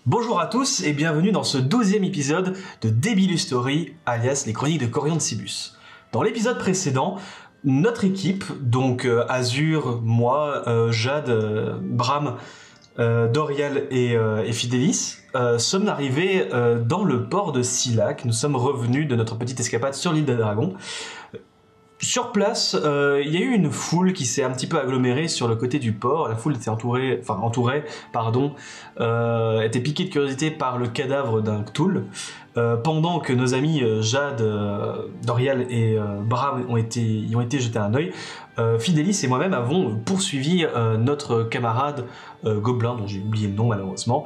Bonjour à tous et bienvenue dans ce 12e épisode de Débilus Story, alias les chroniques de Corian de Cibus. Dans l'épisode précédent, notre équipe, donc Azur, moi, Jade, Bram, Dorial et Fidelis, sommes arrivés dans le port de Silac. Nous sommes revenus de notre petite escapade sur l'île des Dragons. Sur place, il y a eu une foule qui s'est un petit peu agglomérée sur le côté du port. La foule était entourée, était piquée de curiosité par le cadavre d'un Cthulhu. Pendant que nos amis Jade, Dorial et Bram y ont été jetés un œil, Fidelis et moi-même avons poursuivi notre camarade Gobelin, dont j'ai oublié le nom malheureusement,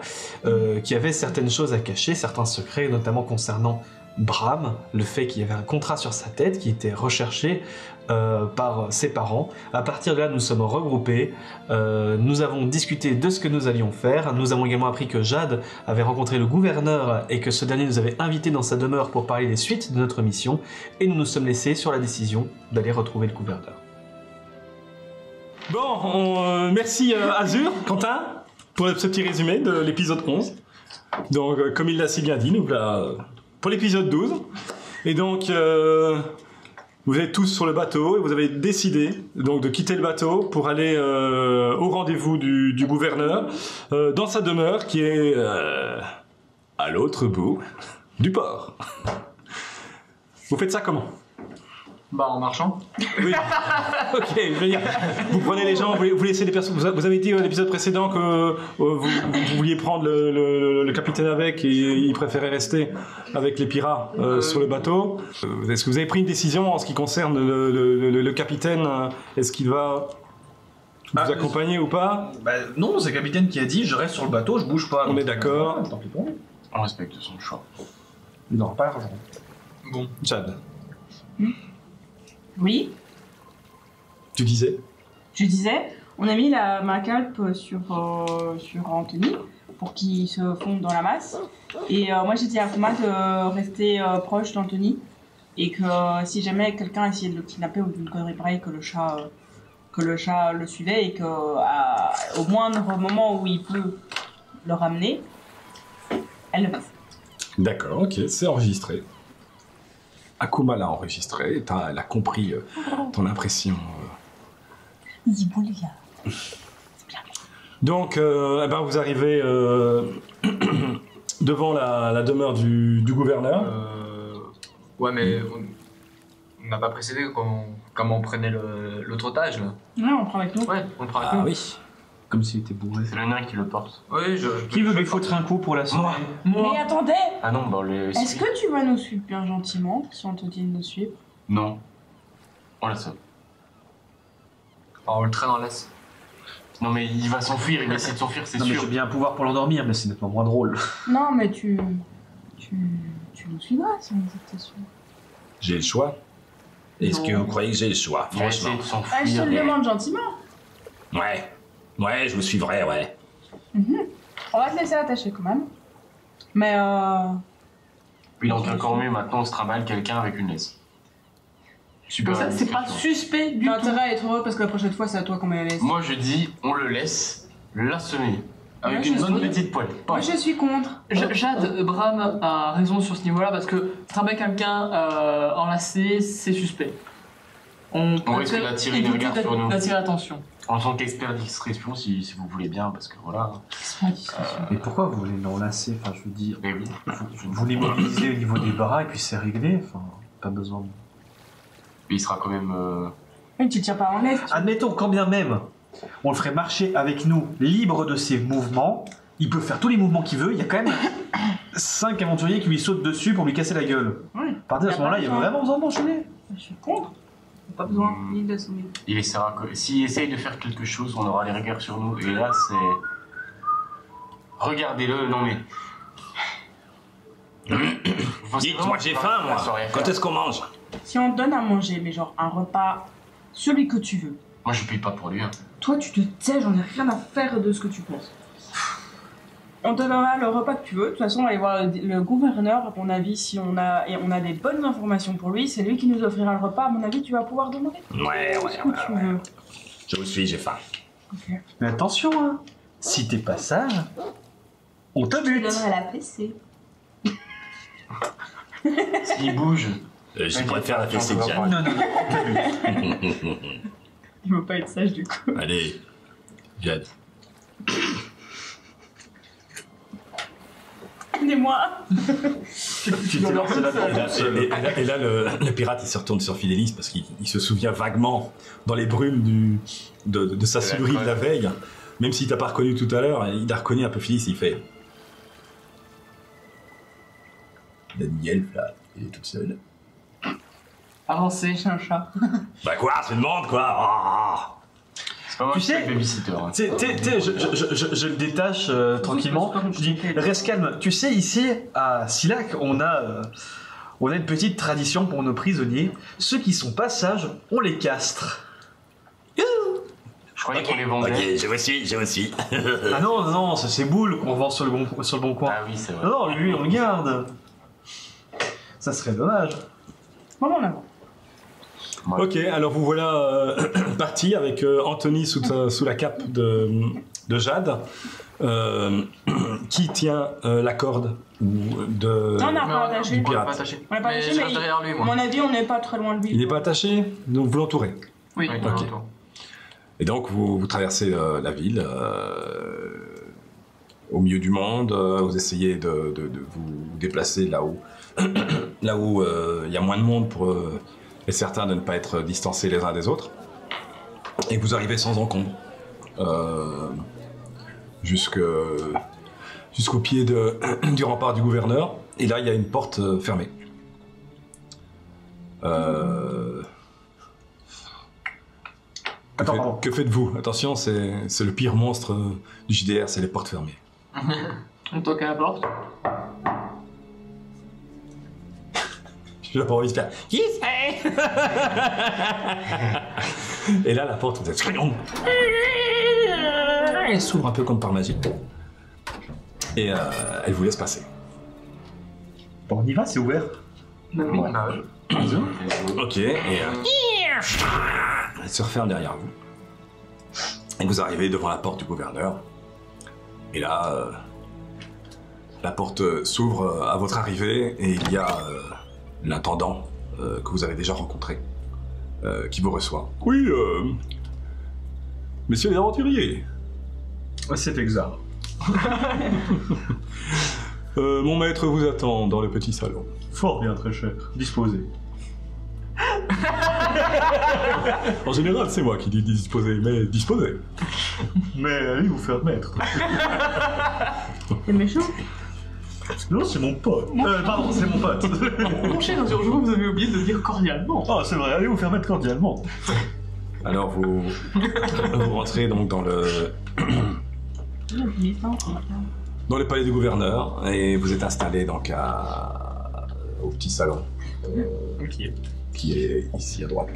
qui avait certaines choses à cacher, certains secrets, notamment concernant Bram, le fait qu'il y avait un contrat sur sa tête qui était recherché par ses parents. À partir de là, nous sommes regroupés, nous avons discuté de ce que nous allions faire, nous avons également appris que Jade avait rencontré le gouverneur et que ce dernier nous avait invités dans sa demeure pour parler des suites de notre mission, et nous nous sommes laissés sur la décision d'aller retrouver le gouverneur. Bon, merci Azur, Quentin, pour ce petit résumé de l'épisode 11. Donc, comme il l'a si bien dit, nous voilà pour l'épisode 12. Et donc, vous êtes tous sur le bateau et vous avez décidé donc de quitter le bateau pour aller au rendez-vous du gouverneur dans sa demeure qui est à l'autre bout du port. Vous faites ça comment ? Bah en marchant. Oui. Ok, je veux dire, vous prenez les gens, vous laissez les personnes. Vous avez dit à l'épisode précédent que vous vouliez prendre le capitaine avec et il préférait rester avec les pirates sur le bateau. Est-ce que vous avez pris une décision en ce qui concerne le capitaine? Est-ce qu'il va vous accompagner ou pas? Non, c'est le capitaine qui a dit je reste sur le bateau, je bouge pas. On est d'accord. Tant pis pour lui. On respecte son choix. Il n'aura pas l'argent. Bon. Jade, Oui, tu disais? je disais, on a mis la macalpe sur Anthony pour qu'il se fonde dans la masse. Et moi j'ai dit à Kuma de rester proche d'Anthony et que si jamais quelqu'un essayait de le kidnapper ou d'une connerie pareille, que le chat le suivait et que au moindre moment où il peut le ramener, elle le fasse. D'accord, ok, c'est enregistré. Akuma l'a enregistré, elle a compris ton impression. Il dit bon les gars. Donc, vous arrivez devant la demeure du gouverneur. Ouais, mais on n'a pas précédé comment on prenait l'autre otage là. Ouais, on prend avec nous. Ouais, on le prend avec nous. oui. Comme s'il était bourré. C'est le nain qui le porte. Oui, Qui veut lui foutre un coup pour la sauver? Mais attendez, Ah non, bah on les. est-ce que tu vas nous suivre bien gentiment si on te dit de nous suivre? Non. On la sauve. On le traîne en laisse. Non mais il va s'enfuir, il va essayer de s'enfuir, c'est Non, mais sûr. j'ai bien un pouvoir pour l'endormir, mais c'est nettement moins drôle. Non, mais tu nous suivras si on dit que t'es sûr. J'ai le choix. Est-ce que Non. vous croyez que j'ai le choix? Il va essayer de s'enfuir. Ah, je te le demande gentiment. Ouais, je vous suivrai, ouais. On va te laisser attacher quand même. Mais Il en encore mieux, maintenant on se trimballe quelqu'un avec une laisse. Super. Ça, c'est pas suspect du tout. l'intérêt à être heureux parce que la prochaine fois c'est à toi qu'on met la laisse. Moi je dis, on le laisse l'assommer. Avec Moi, une je bonne suis- petite poêle. Moi je suis contre. Jade, Bram a raison sur ce niveau-là parce que trimballer quelqu'un enlacé, c'est suspect. On risque d'attirer les regards sur nous. D'attirer l'attention. En tant qu'expert discrétion, si vous voulez bien, parce que voilà. Mais pourquoi vous voulez l'enlacer? Enfin, je veux dire, Mais oui. vous les mobilisez au niveau des bras et puis c'est réglé. Enfin, pas besoin de... Il sera quand même. Oui, tu le tires pas en laisse. Admettons, quand bien même, on le ferait marcher avec nous, libre de ses mouvements. Il peut faire tous les mouvements qu'il veut. Il y a quand même 5 aventuriers qui lui sautent dessus pour lui casser la gueule. Oui. À partir de ce moment-là, il y a vraiment besoin d'enchaîner. Je suis contre. Pas besoin ni de l'assommer. Il essaiera. S'il essaye de faire quelque chose, on aura les regards sur nous. Et là, c'est. Regardez-le, non mais. Dites-moi, j'ai faim, moi. Quand est-ce qu'on mange? Si on te donne à manger, mais genre un repas, celui que tu veux. Moi, je paye pas pour lui. Hein. Toi, tu te tais, j'en ai rien à faire de ce que tu penses. On te donnera le repas que tu veux. De toute façon, on va aller voir le gouverneur. À mon avis, si on a des bonnes informations pour lui, c'est lui qui nous offrira le repas. À mon avis, tu vas pouvoir demander Ouais. ce que tu veux. Je vous suis, j'ai faim. Ok. Mais attention, hein. Si t'es pas sage, On te Je bute. donnerai la PC. S'il bouge. Je préfère la fessée de Non, Jeanne. non, non, on te bute. Il veut pas être sage du coup. Allez, Jade. Aidez-moi. Tu t'es lancé là-dedans. Et là, le pirate, il se retourne sur Fidélis parce qu'il se souvient vaguement, dans les brumes de sa souris de la veille, même s'il t'a pas reconnu tout à l'heure, il a reconnu un peu Fidélis, il fait... La elfe, là, elle est toute seule. Avancez. C'est un chat. Bah quoi, c'est une demande, quoi. Ah. C'est pas moi Tu qui suis sais- le babysitter. Hein. Je le détache tranquillement. c'est pas comme Je dis, tu fais. reste calme. Tu sais, ici, à Silac, on a une petite tradition pour nos prisonniers. Ceux qui sont pas sages, on les castre. Je croyais qu'on les vendait. Ok, je vous suis. Ah non, non, non, c'est Boule qu'on vend sur le bon coin. Ah oui, c'est vrai. Non, non, lui, on le garde. Ça serait dommage. Bon, en avant. Ok, alors vous voilà parti avec Anthony sous la cape de Jade, qui tient la corde de... Non, on n'a Mais pas on- attaché. on l'a pirate. pas attaché. On l'a pas Mais attaché, je mais reste derrière lui, à moi. mon avis, on n'est pas très loin de lui. Il n'est pas attaché, donc vous l'entourez. Oui. Oui, Ok. autour. Et donc vous traversez la ville au milieu du monde, vous essayez de vous déplacer là où il y a moins de monde pour être certain de ne pas être distancés les uns des autres. Et vous arrivez sans encombre jusqu'au pied du rempart du gouverneur. Et là, il y a une porte fermée. Attends, pardon. Que faites-vous? Attention, c'est le pire monstre du JDR, c'est les portes fermées. On toque à la porte. J'ai pas envie de faire. Qui c'est? Et là, la porte, vous êtes. Elle s'ouvre un peu comme par magie. Et elle vous laisse passer. Bon, on y va, c'est ouvert. Oui. Bah, Ok, et elle se referme derrière vous. Et vous arrivez devant la porte du gouverneur. Et là, la porte s'ouvre à votre arrivée et il y a l'intendant que vous avez déjà rencontré qui vous reçoit. Oui, messieurs les aventuriers. Ouais, c'est exact. Mon maître vous attend dans le petit salon. Fort bien, très cher. Disposé. En général, c'est moi qui dis disposer, mais disposer. Mais allez vous faire mettre. C'est méchant. Non, c'est mon pote. Pardon, c'est mon pote. Mon cher, je crois que vous avez oublié de dire cordialement. Oh, c'est vrai, allez vous faire mettre cordialement. Alors vous rentrez donc dans le palais du gouverneur et vous êtes installé donc au petit salon qui est ici à droite.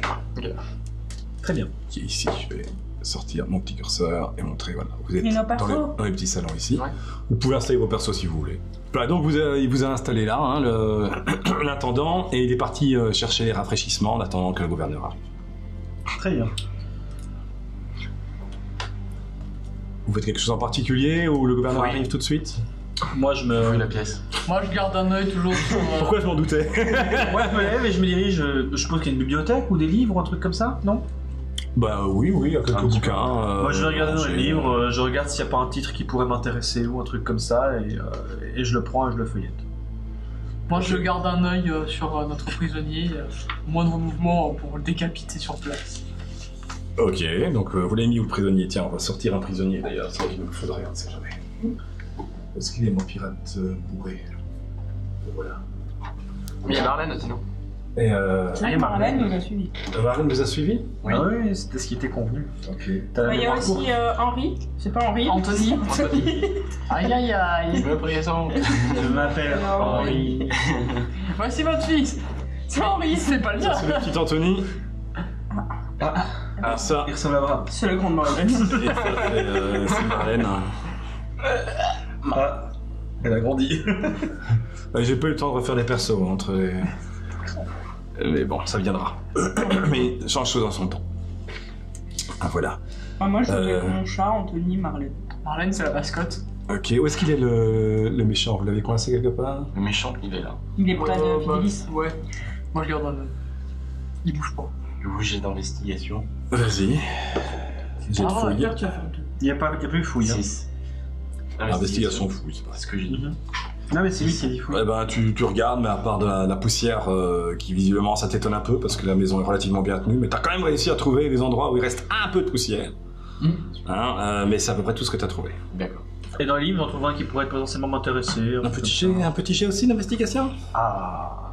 Très bien. Qui est ici. Je vais sortir mon petit curseur et montrer. Voilà, vous êtes Et nos dans persos. le petit salon ici. Ouais. Vous pouvez installer vos persos si vous voulez. Voilà, donc il vous a installé là, hein, l'intendant, et il est parti chercher les rafraîchissements en attendant que le gouverneur arrive. Très bien. Vous faites quelque chose en particulier ou le gouverneur Oui. arrive tout de suite? Moi, je Oui, me. la pièce. Moi, je garde un œil toujours sur. Pourquoi je m'en doutais? Ouais, mais je me dirige. Je suppose qu'il y a une bibliothèque ou des livres ou un truc comme ça, non? Bah oui, il y a quelques Un petit bouquins. Moi, je vais regarder dans les j'ai- livres, je regarde s'il n'y a pas un titre qui pourrait m'intéresser ou un truc comme ça, et je le prends et je le feuillette. Moi, je garde un œil sur notre prisonnier. Moindre mouvement pour le décapiter sur place. Ok, donc vous l'avez mis où le prisonnier? Tiens, on va sortir un prisonnier d'ailleurs, c'est vrai qu'il nous faudrait, on ne sait jamais. Est-ce qu'il est mon pirate bourré? Voilà. Mais il y a Marlène aussi, non? Et C'est vrai que Marlène nous a suivis. Marlène vous a suivi? Oui, ah oui, c'était ce qui était convenu. Ok. T'as la Il y a mémoire courte. aussi Henri. C'est pas Henri. Anthony. Aïe aïe aïe. Me présente. Je m'appelle Henri. Voici votre fils. C'est Henri, c'est pas le tien. C'est le petit Anthony. Ah, ça, Il ressemble à Abraham. C'est le grand Marlène. et ça, c'est Marlène. Ah, elle a grandi. J'ai pas eu le temps de refaire les persos entre les... Mais bon, ça viendra. Mais change chose en son temps. Ah, voilà. Moi, je veux mon chat, Anthony, Marlène. Marlène, c'est la mascotte. Ok, où est-ce qu'il est le méchant? Vous l'avez coincé quelque part? Le méchant, il est là. Il est près de Fidelis. Ouais. Moi je garde un œil. Il bouge pas. Le bouger d'investigation. Vas-y. J'ai de Ah, fouille. regarde, tu as fait le Il n'y a plus fouille. Hein. 6. Investigation fouille, c'est pas C'est ce que j'ai dit. Non, mais c'est lui qui a dit fouille. Eh ben, tu regardes, mais à part de la poussière qui visiblement ça t'étonne un peu parce que la maison est relativement bien tenue, mais t'as quand même réussi à trouver des endroits où il reste un peu de poussière. Hein, mais c'est à peu près tout ce que t'as trouvé. D'accord. Et dans les livres, j'en trouve un qui pourrait potentiellement m'intéresser. Un petit jet aussi d'investigation? Ah.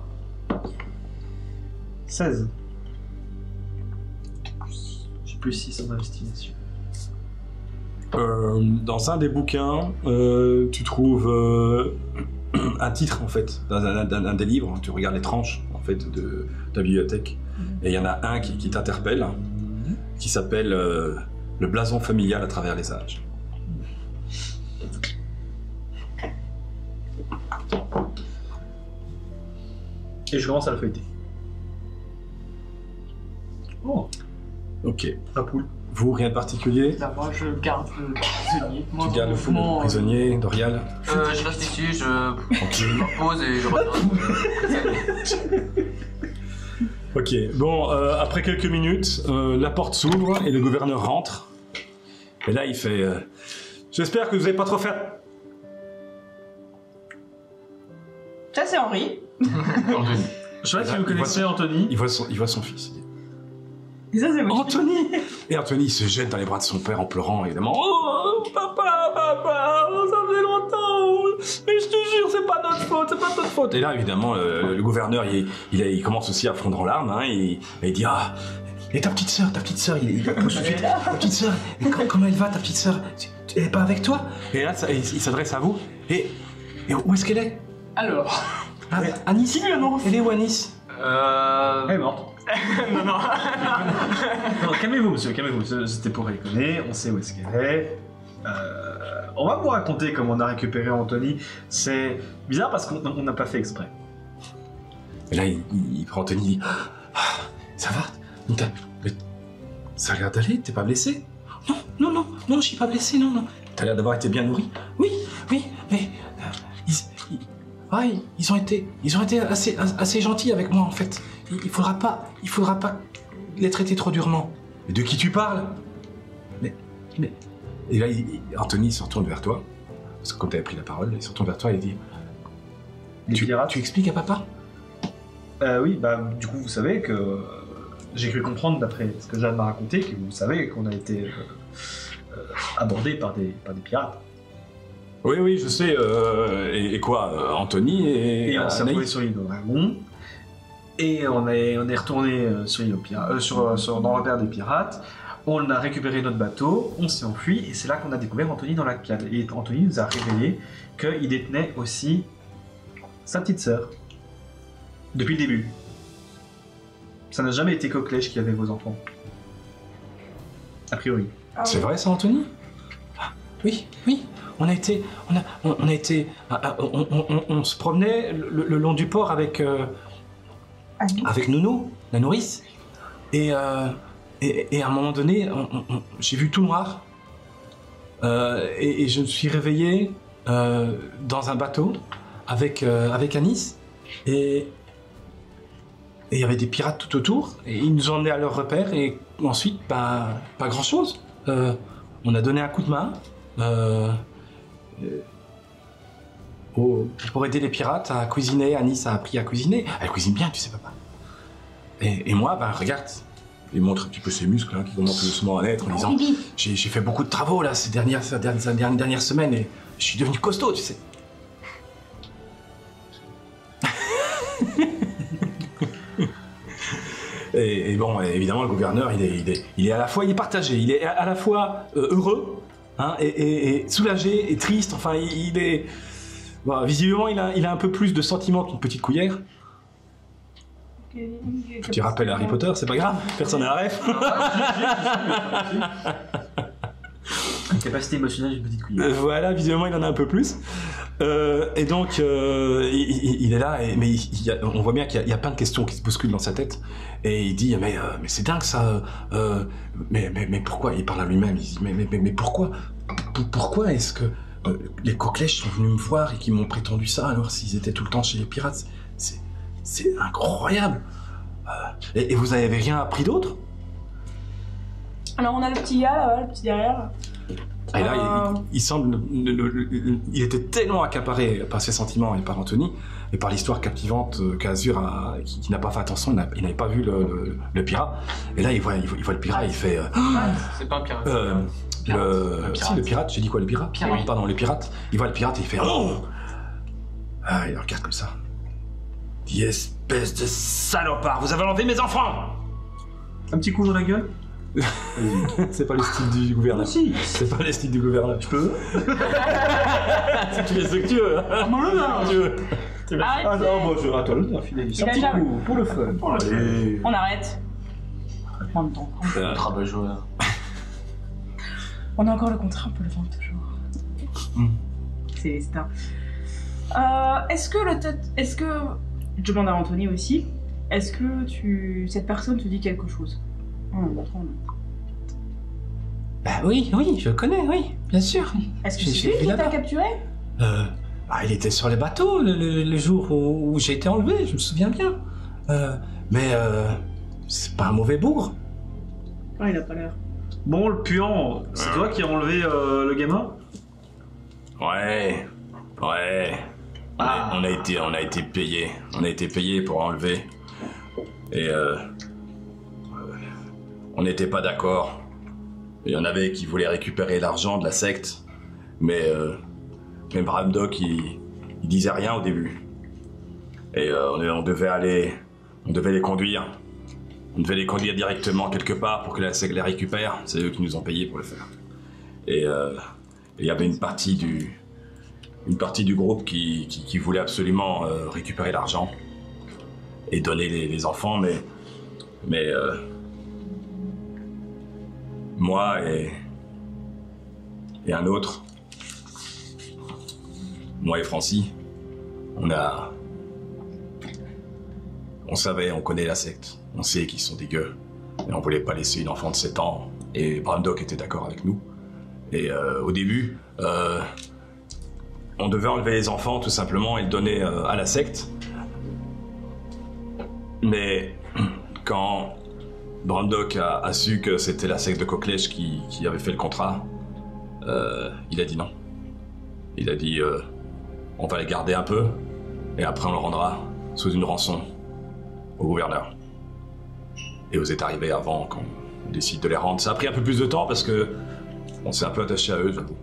16. J'ai plus 6 en investigation. Dans un des bouquins, tu trouves un titre en fait d'un des livres. Tu regardes les tranches en fait de la bibliothèque, et il y en a un qui t'interpelle, qui s'appelle Le blason familial à travers les âges. Et je commence à le feuilleter. Oh, Ok. la poule. Vous, rien de particulier? Là, moi je garde le prisonnier. Moi, Tu gardes le fou, mouvement, le prisonnier, Dorial? Je reste ici, je me pose et je regarde. Ok, bon, après quelques minutes, la porte s'ouvre et le gouverneur rentre. Et là, il fait j'espère que vous n'avez pas trop fait. Ça, c'est Henri. Je vois que vous connaissez Anthony. Il voit son fils. Et ça, c'est moi. Anthony! Et Anthony il se jette dans les bras de son père en pleurant, évidemment. Oh, papa, ça fait longtemps! Mais je te jure, c'est pas notre faute! Et là, évidemment, le gouverneur, il commence aussi à fondre en larmes, hein, et il dit, ah, et ta petite sœur, il pousse tout de suite. Ta petite sœur, comment elle va, ta petite sœur? Elle est pas avec toi? Et là, il s'adresse à vous, et où est-ce qu'elle est? Alors, Ah, à Nice? Elle est où à Nice? Elle est morte. Non. Non, calmez-vous, monsieur, c'était pour rigoler, on sait où est-ce qu'elle est. On va vous raconter comment on a récupéré Anthony. C'est bizarre parce qu'on n'a pas fait exprès. Et là, il prend Anthony, il dit, ah, ça va? Mais ça a l'air d'aller, t'es pas blessé? Non, je suis pas blessé, non. T'as l'air d'avoir été bien nourri? Oui, mais ils ont été assez gentils avec moi en fait. Il faudra pas les traiter trop durement. Mais de qui tu parles? Mais et là, Anthony se retourne vers toi parce que quand t'avais pris la parole, il se retourne vers toi et il dit, Les pirates. tu expliques à papa? Oui, bah du coup vous savez que j'ai cru comprendre d'après ce que Jeanne m'a raconté que vous savez qu'on a été abordé par des pirates. Oui, je sais. Et quoi, Anthony et Et on s'est Anaïs? retrouvé sur l'île au dragon. Et on est retourné sur l'île aux pirates, dans le repère des pirates. On a récupéré notre bateau, on s'est enfui, et c'est là qu'on a découvert Anthony dans la cale. Et Anthony nous a révélé qu'il détenait aussi sa petite sœur. Depuis le début. Ça n'a jamais été Coquelèche qui avait vos enfants. A priori. C'est vrai ça, Anthony? Ah, oui. On se promenait le long du port avec Nounou, la nourrice. Et à un moment donné, j'ai vu tout noir. Et je me suis réveillé dans un bateau avec Anis. Et il y avait des pirates tout autour. Et ils nous ont emmenés à leur repère. Et ensuite, pas grand-chose. On a donné un coup de main. Pour aider les pirates à cuisiner. Anis a appris à cuisiner. Elle cuisine bien, tu sais, papa. Et moi, regarde, il montre un petit peu ses muscles qui commencent doucement à naître en disant j'ai fait beaucoup de travaux là ces dernières semaines et je suis devenu costaud, tu sais. Et bon, évidemment, le gouverneur, il est à la fois, il est partagé, il est à la fois heureux, hein, et soulagé et triste. Enfin, il est bon, visiblement, il a un peu plus de sentiments qu'une petite cuillère. Petit rappel à Harry Potter, c'est pas grave, personne n'a la ref. Capacité émotionnelle d'une petite cuillère. Voilà, visiblement il en a un peu plus. Et donc il est là, mais on voit bien qu'il y a plein de questions qui se bousculent dans sa tête. Et il dit mais c'est dingue ça. Mais pourquoi? Il parle à lui-même. Il dit mais pourquoi est-ce que les Coquelèches sont venus me voir et qui m'ont prétendu ça, alors s'ils étaient tout le temps chez les pirates. C'est incroyable. Et vous avez rien appris d'autre? Alors on a le petit gars là, le petit derrière. Et là, il semble... il était tellement accaparé par ses sentiments et par Anthony, et par l'histoire captivante qu'Azur qui n'a pas fait attention, il n'avait pas vu le pirat. Et là, il voit le pirat, il fait... C'est pas un pirate. le pirate, j'ai dit quoi, le pirat? Pirate. Pardon, le pirate. Il voit le pirate et il fait... Oh, il le regarde comme ça. Dis, espèce de salopard, vous avez enlevé mes enfants! Un petit coup dans la gueule. C'est pas le style du gouverneur. Si. C'est pas le style du gouverneur. Je peux. Si tu fais ce que tu veux. Arrête. Ah non, moi je rate l'honneur, Philélis. Un Il a petit jamais- coup, pour le fun. Allez. On arrête. En même temps. Rabat joueur. On a encore le contrat, on peut le vendre toujours. C'est un. Est-ce que je demande à Anthony aussi. Est-ce que cette personne te dit quelque chose? Bah oui, je connais, oui, bien sûr. Est-ce que J'ai c'est lui vu qui t'a là-bas. capturé? Il était sur les bateaux le jour où j'ai été enlevé, je me souviens bien. Mais c'est pas un mauvais bougre. Ah, il a pas l'air. Bon, le puant, c'est toi qui as enlevé le gamin? Ouais. On a été payé. On a été payé pour enlever. Et on n'était pas d'accord. Il y en avait qui voulaient récupérer l'argent de la secte, mais Bramdock, il disait rien au début. Et on devait les conduire. On devait les conduire directement quelque part pour que la secte les récupère. C'est eux qui nous ont payés pour le faire. Et il y avait une partie du groupe qui voulait absolument récupérer l'argent et donner les enfants, mais moi et un autre, moi et Francie, on savait, on connaît la secte, on sait qu'ils sont des gueux, et on voulait pas laisser une enfant de 7 ans, et Bramdock était d'accord avec nous. Et au début, on devait enlever les enfants tout simplement et le donner à la secte. Mais quand Bramdock a su que c'était la secte de Coquelèche qui avait fait le contrat, il a dit non. Il a dit on va les garder un peu et après on le rendra sous une rançon au gouverneur. Et vous êtes arrivé avant qu'on décide de les rendre. Ça a pris un peu plus de temps parce que on s'est un peu attaché à eux, j'avoue.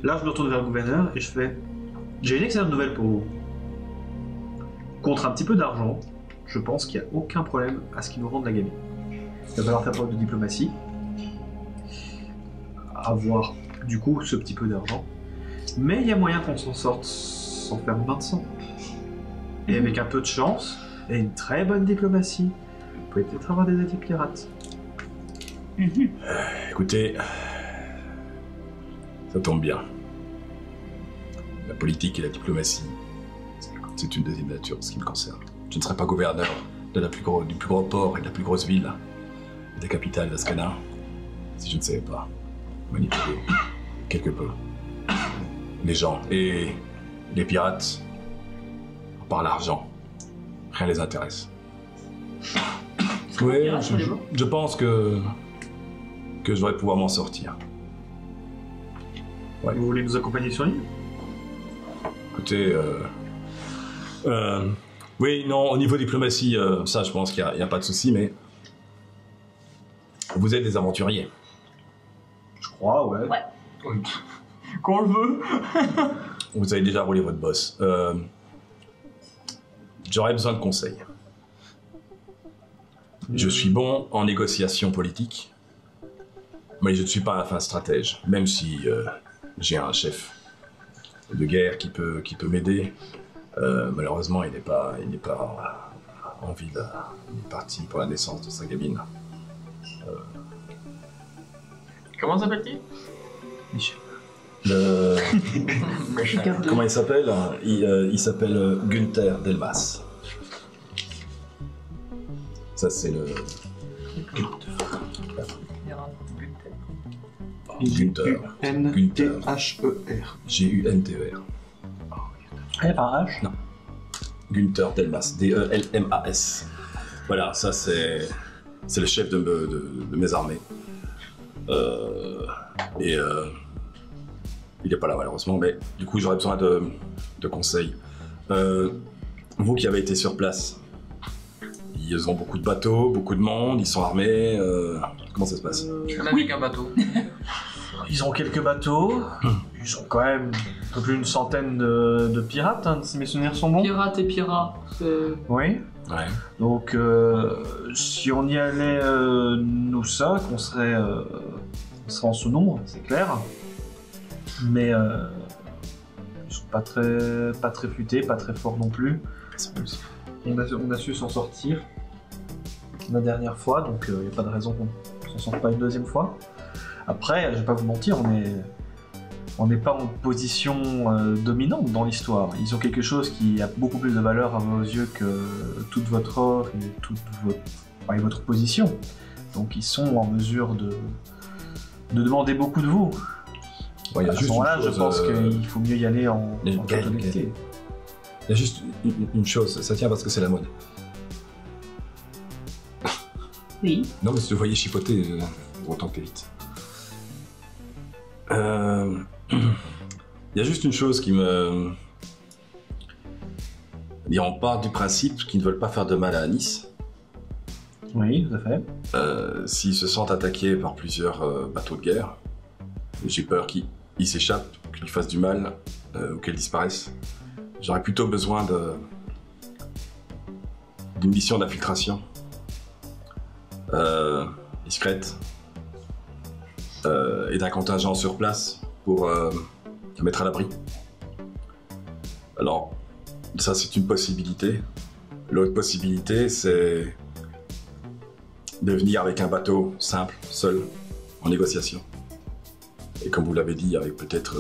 Là, je me retourne vers le gouverneur et je fais... J'ai une excellente nouvelle pour vous. Contre un petit peu d'argent, je pense qu'il n'y a aucun problème à ce qu'ils nous rendent la gamine. Il va falloir faire preuve de diplomatie. Avoir, du coup, ce petit peu d'argent. Mais il y a moyen qu'on s'en sorte sans faire main de sang. Et avec un peu de chance et une très bonne diplomatie, vous pouvez peut-être avoir des alliés pirates. Écoutez, ça tombe bien. La politique et la diplomatie, c'est une deuxième nature en ce qui me concerne. Je ne serai pas gouverneur du plus gros port et de la plus grosse ville, de la capitale d'Ascana, si je ne savais pas manipuler quelque peu les gens. Et les pirates, par l'argent, rien les intéresse. Oui, je pense que je devrais pouvoir m'en sortir. Ouais. Vous voulez nous accompagner sur l'île? Écoutez, oui, non, au niveau diplomatie, ça je pense qu'il n'y a pas de souci, mais vous êtes des aventuriers. Je crois, ouais. Quand on le veut. Vous avez déjà roulé votre boss. J'aurais besoin de conseils. Je suis bon en négociation politique, mais je ne suis pas un fin stratège, même si j'ai un chef de guerre qui peut m'aider. Malheureusement, il n'est pas en ville. Il est parti pour la naissance de sa gamine. Comment s'appelle-t-il? Michel. Comment il s'appelle? Il s'appelle Gunther Delmas. Ça, c'est le Gunther. N-T-H-E-R. G-U-N-T-E-R. Eh, par H? Non. Gunther Delmas. D-E-L-M-A-S. Voilà, ça c'est le chef de mes armées. Il n'est pas là malheureusement, mais du coup j'aurais besoin de conseils. Vous qui avez été sur place, ils ont beaucoup de bateaux, beaucoup de monde, ils sont armés. Comment ça se passe? Je n'avais qu'un bateau. Ils ont quelques bateaux. Ils ont quand même un peu plus d'une centaine de pirates, hein, si mes souvenirs sont bons. Pirate et pirate. Oui. Ouais. Donc, si on y allait nous cinq, on serait en sous-nombre, c'est clair. Mais ils sont pas très futés, pas très forts non plus. On a su s'en sortir la dernière fois, donc il n'y a pas de raison qu'on s'en sorte pas une deuxième fois. Après, je vais pas vous mentir, on n'est pas en position dominante dans l'histoire. Ils ont quelque chose qui a beaucoup plus de valeur à vos yeux que toute votre or et votre position. Donc ils sont en mesure de demander beaucoup de vous. Bon, il y a À ce juste moment-là, une je chose, pense qu'il faut mieux y aller en toute honnêteté. Il y a juste une chose, ça tient parce que c'est la mode. Oui. Non, mais si tu voyais chipoter, autant que t'évites. Il y a juste une chose qui me... On part du principe qu'ils ne veulent pas faire de mal à Nice. Oui, tout à fait. S'ils se sentent attaqués par plusieurs bateaux de guerre, j'ai peur qu'ils s'échappent, qu'ils fassent du mal ou qu'ils disparaissent. J'aurais plutôt besoin d'une mission d'infiltration discrète et d'un contingent sur place pour se mettre à l'abri. Alors, ça c'est une possibilité. L'autre possibilité, c'est de venir avec un bateau simple, seul, en négociation. Et comme vous l'avez dit, avec peut-être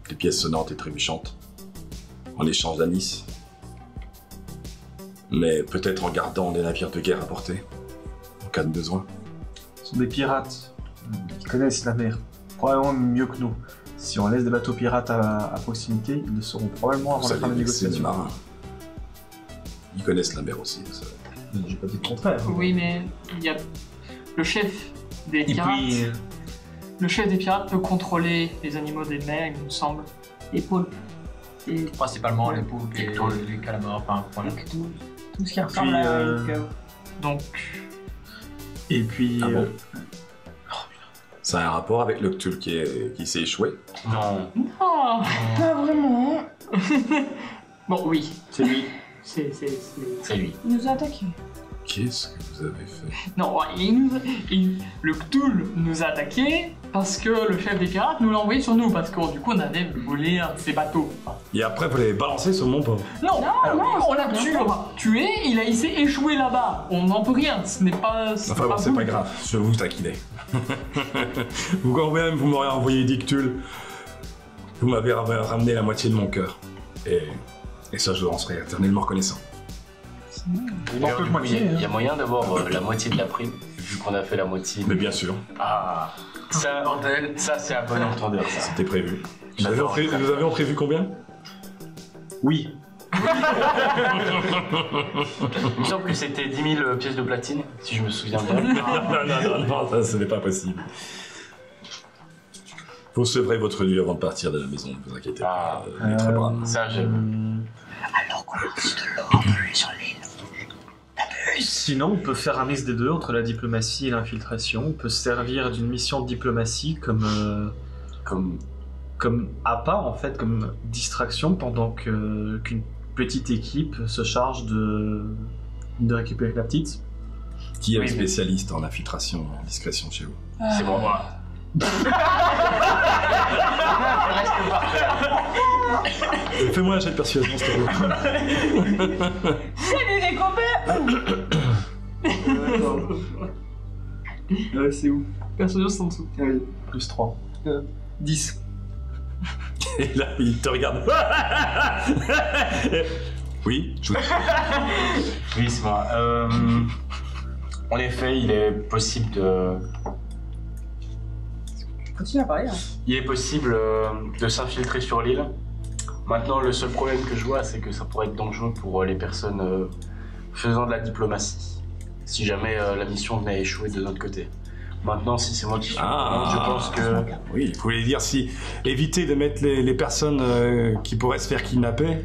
des pièces sonnantes et trébuchantes, en échange d'à Nice. Mais peut-être en gardant des navires de guerre à portée, en cas de besoin. Ce sont des pirates qui connaissent la mer, probablement mieux que nous. Si on laisse des bateaux pirates à proximité, ils le sauront probablement avant la fin des c'est des négociations. marins. Ils connaissent la mer aussi, vous savez. J'ai pas dit le contraire. Oui, mais il y a le chef des Et pirates. puis, Le chef des pirates peut contrôler les animaux des mers, il me semble. Les poulpes. Et Principalement les poulpes et les calamars. Enfin, voilà. tout ce qui ressemble à une queue. Donc, et puis Ah bon Ça a un rapport avec le Cthulhu qui s'est échoué. Non. oh, Pas vraiment. bon, oui, C'est lui. c'est. C'est lui. Il nous a attaqués. Qu'est-ce que vous avez fait? Non, le Cthulhu nous a attaqués parce que le chef des pirates nous l'a envoyé sur nous, parce que du coup on avait volé un de ses bateaux. Et après, vous l'avez balancé sur mon pauvre. Non, alors, non, on l'a tué, il s'est échoué là-bas. On n'en peut rien, ce n'est pas. Enfin bon, c'est vous. pas grave, je vous taquinais. Vous quand même, vous m'aurez envoyé 10 Cthulhu. Vous m'avez ramené la moitié de mon cœur. Et ça, je vous en serai éternellement reconnaissant. il manque que moitié. Il y a moyen d'avoir la moitié de la prime, vu qu'on a fait la moitié. Mais bien sûr, Ah, ça, Bordel. ça c'est un bon entendeur, ça. c'était prévu. Nous J'adore. avions prévu combien? Oui. Il me semble que c'était 10 000 pièces de platine, si je me souviens bien. non, ça, ce n'est pas possible. Vous recevrez votre dû avant de partir de la maison, ne vous inquiétez pas, maître Bram. Ça, j'aime. Sinon, on peut faire un mix des deux entre la diplomatie et l'infiltration. On peut se servir d'une mission de diplomatie comme appât, en fait, comme distraction pendant qu'une petite équipe se charge de récupérer la petite. Qui est Oui, le mais- spécialiste en infiltration, en discrétion chez vous? C'est moi. Fais-moi un jet de persuasion, s'il te plaît. Salut les copains. C'est où? Personnage sont en dessous. Ah oui, plus 3. 10. Et là, il te regarde. Oui, je vous... Oui, c'est moi. En effet, il est possible de... Continue à parler. Hein. Il est possible de s'infiltrer sur l'île. Maintenant, le seul problème que je vois, c'est que ça pourrait être dangereux pour les personnes faisant de la diplomatie. Si jamais la mission venait à échouer de notre côté. Maintenant, si c'est moi qui suis je pense que... Oui, vous voulez dire si... Éviter de mettre les personnes qui pourraient se faire kidnapper,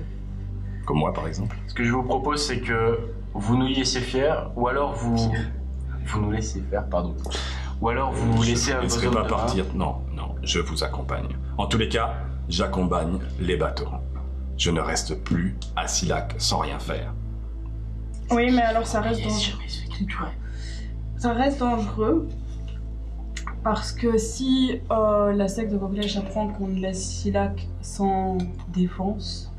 comme moi par exemple. Ce que je vous propose, c'est que vous nous laissiez faire, ou alors vous nous laissiez faire, pardon. Ou alors vous laissez Je ne laisserai pas partir, non, je vous accompagne. En tous les cas, j'accompagne les bateaux. Je ne reste plus à Silac sans rien faire. Oui, mais alors ça reste dangereux. Ça reste dangereux parce que si la secte de Gobelèche apprend qu'on laisse Silac sans défense,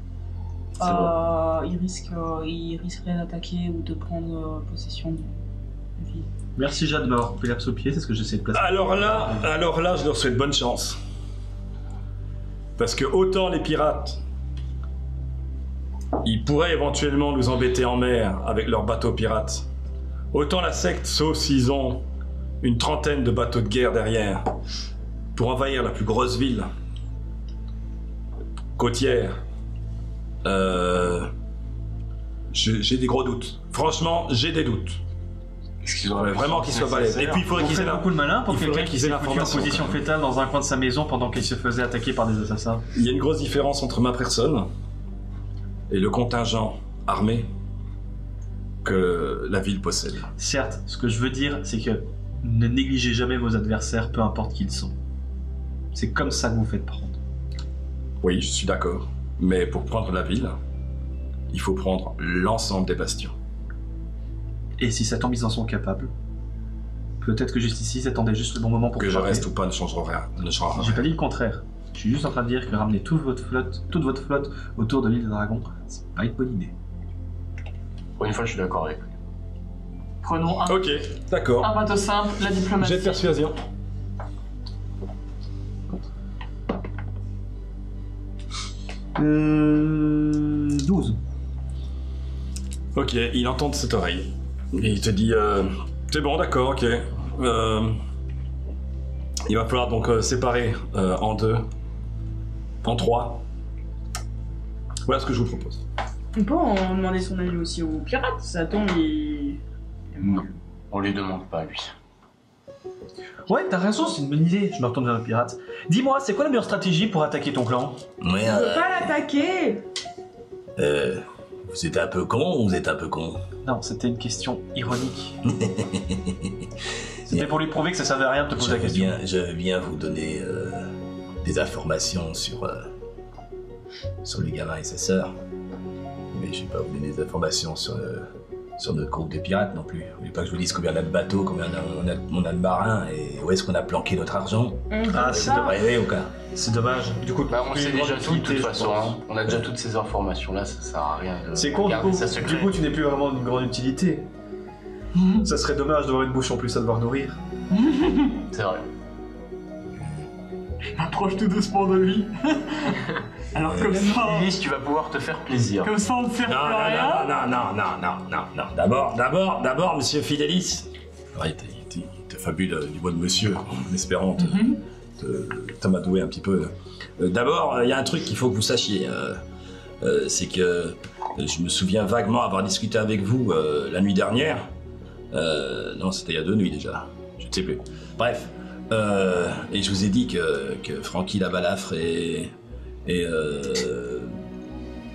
il risquerait d'attaquer ou de prendre possession de la ville. Merci Jade de m'avoir coupé l'herbe sous le pied, c'est ce que j'essaie de placer. Alors là, je leur souhaite bonne chance. Parce que autant les pirates, ils pourraient éventuellement nous embêter en mer avec leurs bateaux pirates, autant la secte, sauf s'ils ont une trentaine de bateaux de guerre derrière, pour envahir la plus grosse ville côtière, j'ai des gros doutes. Franchement, j'ai des doutes. Est-ce qu'ils auraient vraiment qu'ils soient balèzes. Et puis il faudrait qu'ils aient beaucoup de malin pour quelqu'un qui s'est foutu en l'information, position fétale dans un coin de sa maison pendant qu'il se faisait attaquer par des assassins. Il y a une grosse différence entre ma personne et le contingent armé que la ville possède. Certes, ce que je veux dire, c'est que ne négligez jamais vos adversaires, peu importe qui ils sont. C'est comme ça que vous faites prendre. Oui, je suis d'accord. Mais pour prendre la ville, il faut prendre l'ensemble des bastions. Et si ça tombe, ils en sont capables. Peut-être que juste ici, j'attendais juste le bon moment pour que je frapper. reste ou pas ne changera rien. J'ai pas dit le contraire. Je suis juste en train de dire que ramener toute votre flotte autour de l'île des Dragons, c'est pas une bonne idée. Pour une fois, je suis d'accord avec lui. Prenons un Ok, d'accord. bateau simple, la diplomatie. Jet de persuasion. Euh... 12. Ok, il entend de cette oreille. Et il te dit, c'est bon, d'accord, ok. Il va falloir donc séparer en deux, en trois. Voilà ce que je vous propose. On peut en demander son avis aussi aux pirates, ça tombe, Non, on lui demande pas, lui. Ouais, t'as raison, c'est une bonne idée. Je me retourne vers le pirate. Dis-moi, c'est quoi la meilleure stratégie pour attaquer ton clan? Ouais, on peut pas l'attaquer. vous êtes un peu con ou vous êtes un peu con? Non, c'était une question ironique. C'était pour lui prouver que ça servait à rien de te poser la question. Je viens vous donner des informations sur les gamins et ses sœurs. Mais je vais pas vous donner des informations sur notre groupe de pirates non plus. Vous voulez pas que je vous dise combien on a de bateaux, combien on a de marins et où est-ce qu'on a planqué notre argent? Ah, c'est Vous rêvez ou quoi? C'est dommage. Du coup, Bah, on plus sait une grande déjà tout de utilité, toute je façon. pense. Hein. On a déjà toutes ces informations-là, ça sert à rien de C'est con, garder ça secret. du coup, tu n'es plus vraiment d'une grande utilité. Ça serait dommage d'avoir une bouche en plus à devoir nourrir. C'est vrai. Approche tout doucement de lui. Alors comme ça, Ulysse, tu vas pouvoir te faire plaisir. comme ça on ne fait plus rien. Non. D'abord, monsieur Fidélis. Ouais, il te fabule du mot de monsieur, en espérant t'amadouer un petit peu. D'abord, il y a un truc qu'il faut que vous sachiez. C'est que je me souviens vaguement avoir discuté avec vous la nuit dernière. Non, c'était il y a 2 nuits déjà. Je ne sais plus. Bref. Et je vous ai dit que Francky la Balafre et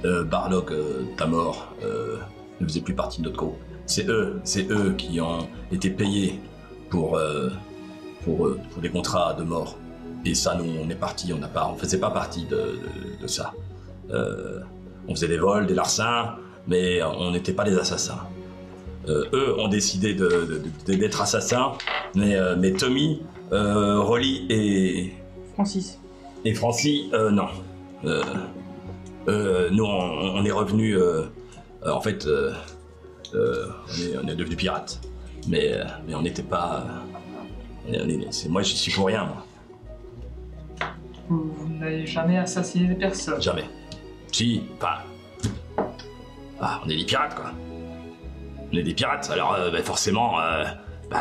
Barlock Tamor ne faisaient plus partie de notre groupe. C'est eux qui ont été payés pour des contrats de mort. Et ça, nous, on est partis, on faisait pas partie de ça. On faisait des vols, des larcins, mais on n'était pas des assassins. Eux ont décidé d'être assassins, mais Tommy, Rolly et Francis, non. Nous, on est revenus. En fait, on est devenus pirates, mais on n'était pas. Moi, j'y suis pour rien, moi. Vous n'avez jamais assassiné des personnes. Jamais. Si, pas. Ah, on est des pirates, quoi. On est des pirates, alors forcément,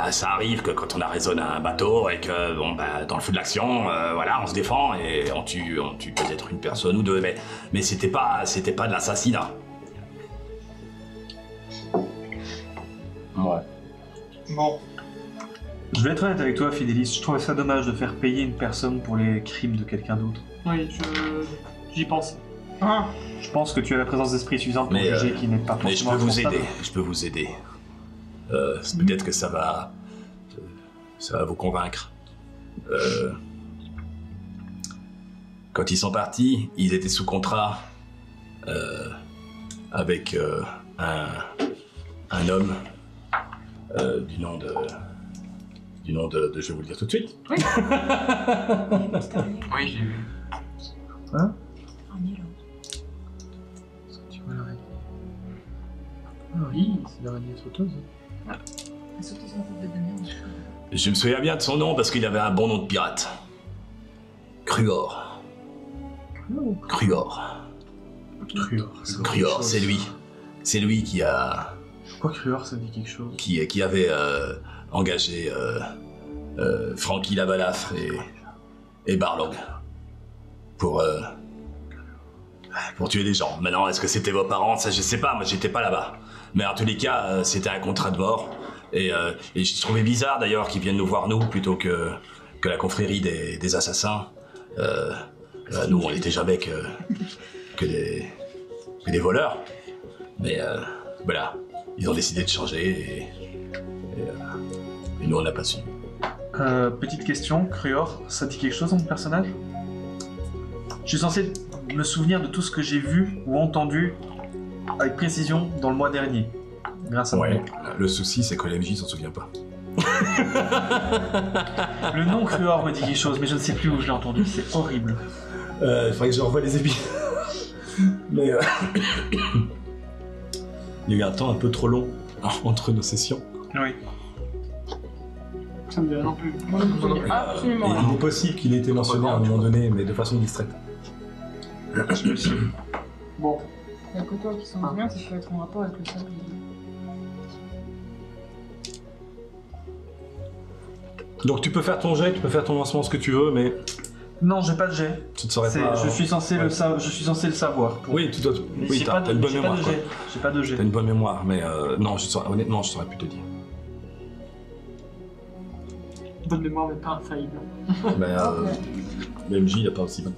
ça arrive que quand on arraisonne un bateau et que, dans le feu de l'action, voilà, on se défend et on tue peut-être une personne ou deux, mais c'était pas de l'assassinat. Ouais. Bon, Je vais être honnête avec toi, Fidélis, je trouvais ça dommage de faire payer une personne pour les crimes de quelqu'un d'autre. oui, j'y pense. Ah, Je pense que tu as la présence d'esprit suffisante pour Mais, juger qu'il n'est pas Mais je forcément peux vous responsable. aider, Peut-être que ça va vous convaincre. Quand ils sont partis, ils étaient sous contrat avec un homme du nom de, je vais vous le dire tout de suite. Oui, j'ai vu. Oui, c'est l'araignée sauteuse. Je me souviens bien de son nom parce qu'il avait un bon nom de pirate. Cruor. Cruor. Cruor, c'est lui. C'est lui qui a... Pourquoi Cruor, ça dit quelque chose? qui avait engagé Frankie Labalafre et Barlog pour tuer des gens. Maintenant, est-ce que c'était vos parents? Ça, je sais pas, moi j'étais pas là-bas. Mais en tous les cas, c'était un contrat de mort. Et je trouvais bizarre d'ailleurs qu'ils viennent nous voir nous plutôt que la confrérie des assassins. Nous, on n'était jamais que des voleurs. Mais voilà, ils ont décidé de changer et nous on n'a pas su. Petite question, Cruor, ça dit quelque chose en personnage? Je suis censé me souvenir de tout ce que j'ai vu ou entendu avec précision dans le mois dernier. Grâce à Ouais, le souci c'est que l'MJ s'en souvient pas. Le nom Cruor me dit quelque chose, mais je ne sais plus où je l'ai entendu, c'est horrible. Il faudrait que je revoie les épisodes. Mais il y a eu un temps un peu trop long entre nos sessions. Oui. Ça me dit rien non plus. absolument. Et il est possible qu'il ait été mentionné à un moment donné, mais de façon distraite. Bon, Il y a que toi qui s'en souvient, ça peut être en rapport avec le sable. Donc tu peux faire ton jet, tu peux faire ton lancement, ce que tu veux, mais Non, j'ai pas de jet. tu ne saurais pas... Je suis censé le savoir. Oui, tu dois... Oui, J'ai t'as pas une bonne j'ai pas mémoire, de quoi. jet. J'ai pas de jet. T'as une bonne mémoire, mais non, honnêtement, je saurais plus te dire. bonne mémoire mais pas infaillible. Mais le MJ, il a pas aussi bon.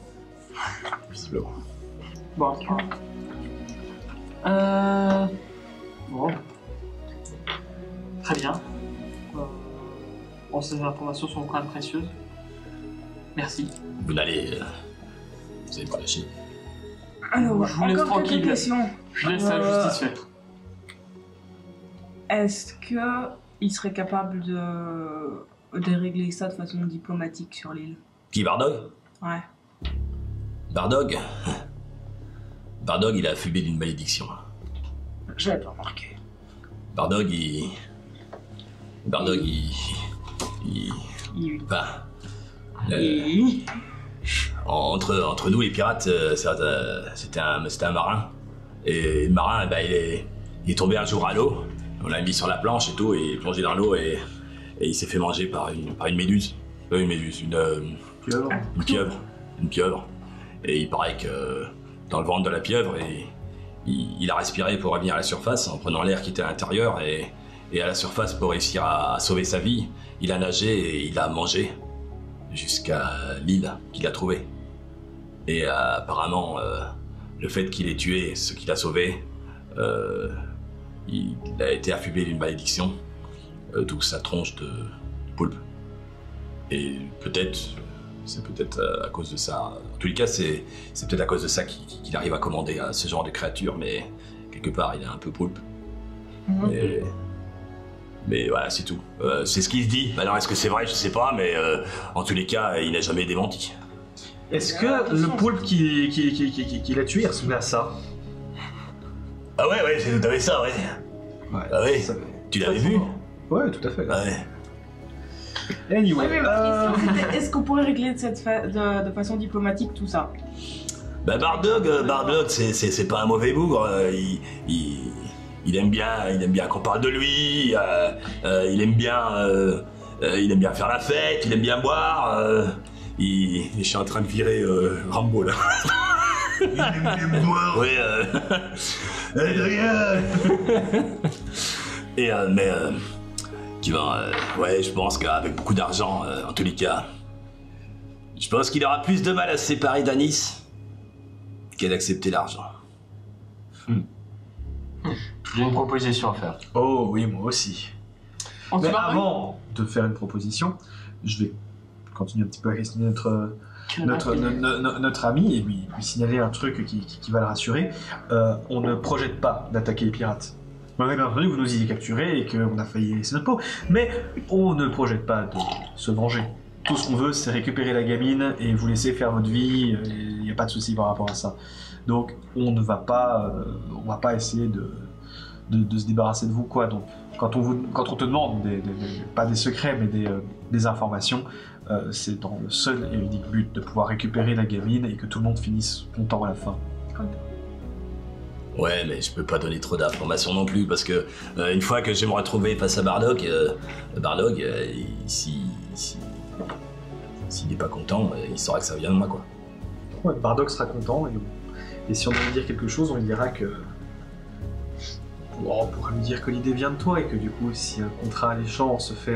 Visiblement. Bon, ok. Bon. Très bien. Bon, ces informations sont quand même précieuses. Merci. Vous n'allez... vous allez pas lâcher. Alors, Je vous laisse encore tranquille. quelques questions. Je laisse la justice faire. Est-ce qu'il serait capable de régler ça de façon diplomatique sur l'île? Qui, Bardog? Ouais. Bardog, il a affubé d'une malédiction. J'avais pas remarqué. Bardog, enfin, entre nous les pirates, c'était un marin. Et le marin, ben, il est tombé un jour à l'eau. On l'a mis sur la planche et tout, et il est plongé dans l'eau et il s'est fait manger par une méduse. Une pieuvre. Et il paraît que dans le ventre de la pieuvre, il a respiré pour revenir à la surface en prenant l'air qui était à l'intérieur et à la surface pour réussir à sauver sa vie. Il a nagé et il a mangé jusqu'à l'île qu'il a trouvée. Et apparemment, le fait qu'il ait tué ceux qu'il a sauvés, il a été affubé d'une malédiction, d'où sa tronche de poulpe. Et c'est peut-être à cause de ça. En tous les cas, c'est peut-être à cause de ça qu'il arrive à commander à ce genre de créature, mais quelque part, il est un peu poulpe. Mais voilà, c'est tout. C'est ce qu'il se dit. Maintenant, est-ce que c'est vrai? Je sais pas, mais en tous les cas, il n'a jamais démenti. Est-ce que le poulpe qui l'a tué ressemblait à ça? Ah ouais, c'est tout à fait ça, ouais. Ah ouais, tu l'avais vu? Ouais, tout à fait. Ouais. Anyway. Oui, mais ma question c'était, est-ce qu'on pourrait régler de façon diplomatique tout ça? Bah Bardog, c'est pas un mauvais bougre. Il il aime bien qu'on parle de lui, il aime bien faire la fête, il aime bien boire. Je suis en train de virer Rambo là. Il aime bien boire. Oui, Adrien. Et mais tu vois, ouais, je pense qu'avec beaucoup d'argent, en tous les cas, je pense qu'il aura plus de mal à se séparer d'Anis qu'à d'accepter l'argent. J'ai une proposition à faire. Oh oui, moi aussi. On Mais se barre, avant de faire une proposition, je vais continuer un petit peu à questionner notre ami et lui signaler un truc qui va le rassurer. On ne projette pas d'attaquer les pirates. Bien entendu, vous nous ayez capturés et qu'on a failli laisser notre peau, mais on ne projette pas de se venger. Tout ce qu'on veut, c'est récupérer la gamine et vous laisser faire votre vie. Il n'y a pas de souci par rapport à ça. Donc, on ne va pas, essayer de se débarrasser de vous, quoi. Donc, quand on te demande pas des secrets, mais des informations, c'est dans le seul et unique but de pouvoir récupérer la gamine et que tout le monde finisse content à la fin. Ouais, mais je peux pas donner trop d'informations non plus, parce que une fois que je vais me retrouver face à Bardock, s'il n'est pas content, il saura que ça vient de moi, quoi. Ouais, Bardock sera content, et si on doit lui dire quelque chose, on lui dira que... on pourra lui dire que l'idée vient de toi, et que du coup, si un contrat alléchant se fait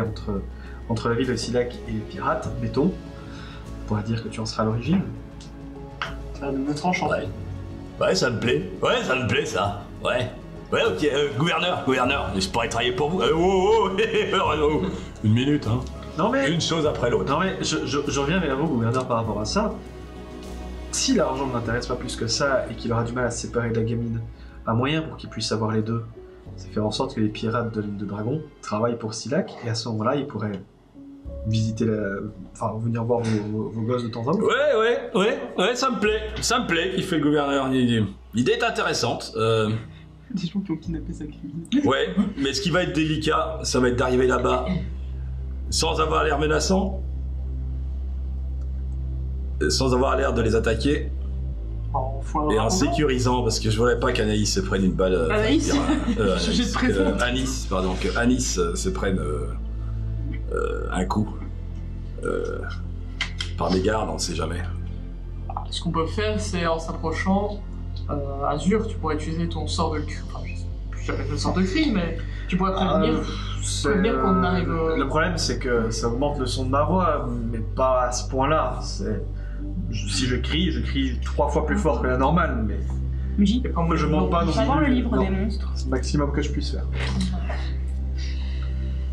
entre la ville de Silac et les pirates, mettons, on pourra dire que tu en seras à l'origine. Ça va nous tranchant. Ouais, ça me plaît. Ouais, ça me plaît, ça. Ouais. Ouais, ok, gouverneur, je pourrais travailler pour vous. Une minute, hein. Non mais... Une chose après l'autre. Non mais, je reviens vers vous, gouverneur, par rapport à ça. Si l'argent ne l'intéresse pas plus que ça, et qu'il aura du mal à se séparer de la gamine, un moyen pour qu'il puisse avoir les deux, c'est faire en sorte que les pirates de l'île de Dragon travaillent pour Silac, et à ce moment-là, ils pourraient visiter venir voir vos gosses de temps en temps. Ouais, ça me plaît, il fait le gouverneur. L'idée est intéressante. Des gens qui ont kidnappé sa criminelle. Ouais, mais ce qui va être délicat, ça va être d'arriver là-bas sans avoir l'air menaçant, sans avoir l'air de les attaquer, et en sécurisant, parce que je voudrais pas qu'Anaïs se prenne une balle. Anaïs Anis, pardon, que Anis se prenne un coup par des gardes, on ne sait jamais. Ce qu'on peut faire, c'est en s'approchant, Azur, tu pourrais utiliser ton sort de cri. Enfin, j'appelle le sort de cri, mais tu pourrais prévenir qu'on arrive. Le problème, c'est que ça augmente le son de ma voix, mais pas à ce point-là. Si je crie 3 fois plus fort que la normale, mais. Muji, Je monte pas non avant le plus. livre Non. des monstres. C'est le maximum que je puisse faire.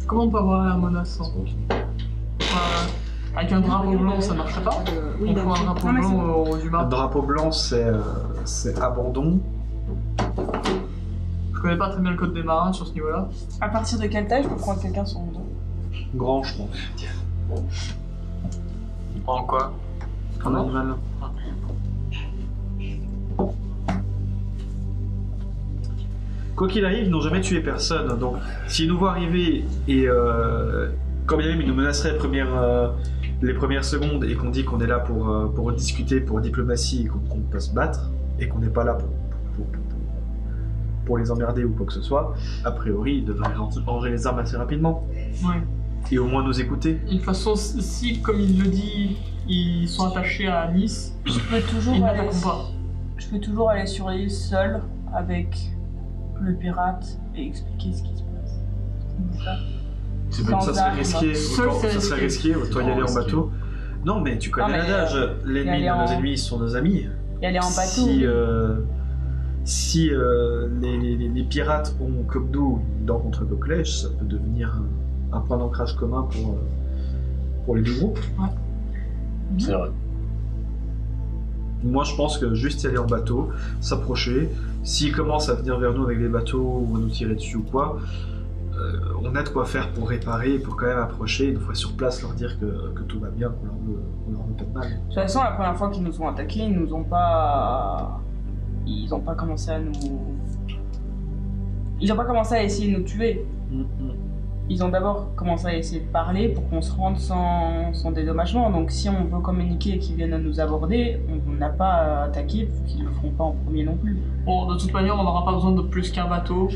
Comment on peut avoir l'air menaçant avec un drapeau blanc, ça marcherait pas. Oui, On prend un drapeau blanc au du Le bas. drapeau blanc, c'est abandon. Je connais pas très bien le code des marins sur ce niveau-là. À partir de quelle taille je peux prendre quelqu'un sur mon dos? Grand, je pense. En quoi? Un animal. Quoi qu'il arrive, ils n'ont jamais tué personne. Donc, s'ils nous voient arriver et quand bien même ils nous menaceraient les premières secondes et qu'on dit qu'on est là pour discuter, pour diplomatie et qu'on peut se battre et qu'on n'est pas là pour les emmerder ou quoi que ce soit, a priori, ils devraient ranger les armes assez rapidement. Ouais. Et au moins nous écouter. Et de toute façon, si, comme il le dit, ils sont attachés à Nice, Je peux ils toujours n'attaqueront pas. Je peux toujours aller sur l'île seule avec le pirate et expliquer ce qui se passe. Comme ça. Sans Ça serait armes. risqué, Seul, autant, c'est ça serait risqué. risqué, autant y aller en bateau. Non, mais tu connais Non, mais, l'adage, l'ennemi y de aller nos en- ennemis sont nos amis. Et aller en bateau. Si les pirates ont comme nous une dent contre Boclèche, ça peut devenir un point d'ancrage commun pour les deux groupes. C'est vrai. Moi, je pense que juste y aller en bateau, s'approcher. S'ils commencent à venir vers nous avec des bateaux ou à nous tirer dessus ou quoi, on a de quoi faire pour réparer et pour quand même approcher. Une fois sur place, leur dire que tout va bien, qu'on leur veut pas de mal. De toute façon, la première fois qu'ils nous ont attaqués, ils n'ont pas commencé à nous. Ils n'ont pas commencé à essayer de nous tuer. Ils ont d'abord commencé à essayer de parler pour qu'on se rende sans dédommagement. Donc si on veut communiquer et qu'ils viennent à nous aborder, on n'a pas à attaquer, qu'ils ne le feront pas en premier non plus. Bon, de toute manière, on n'aura pas besoin de plus qu'un bateau.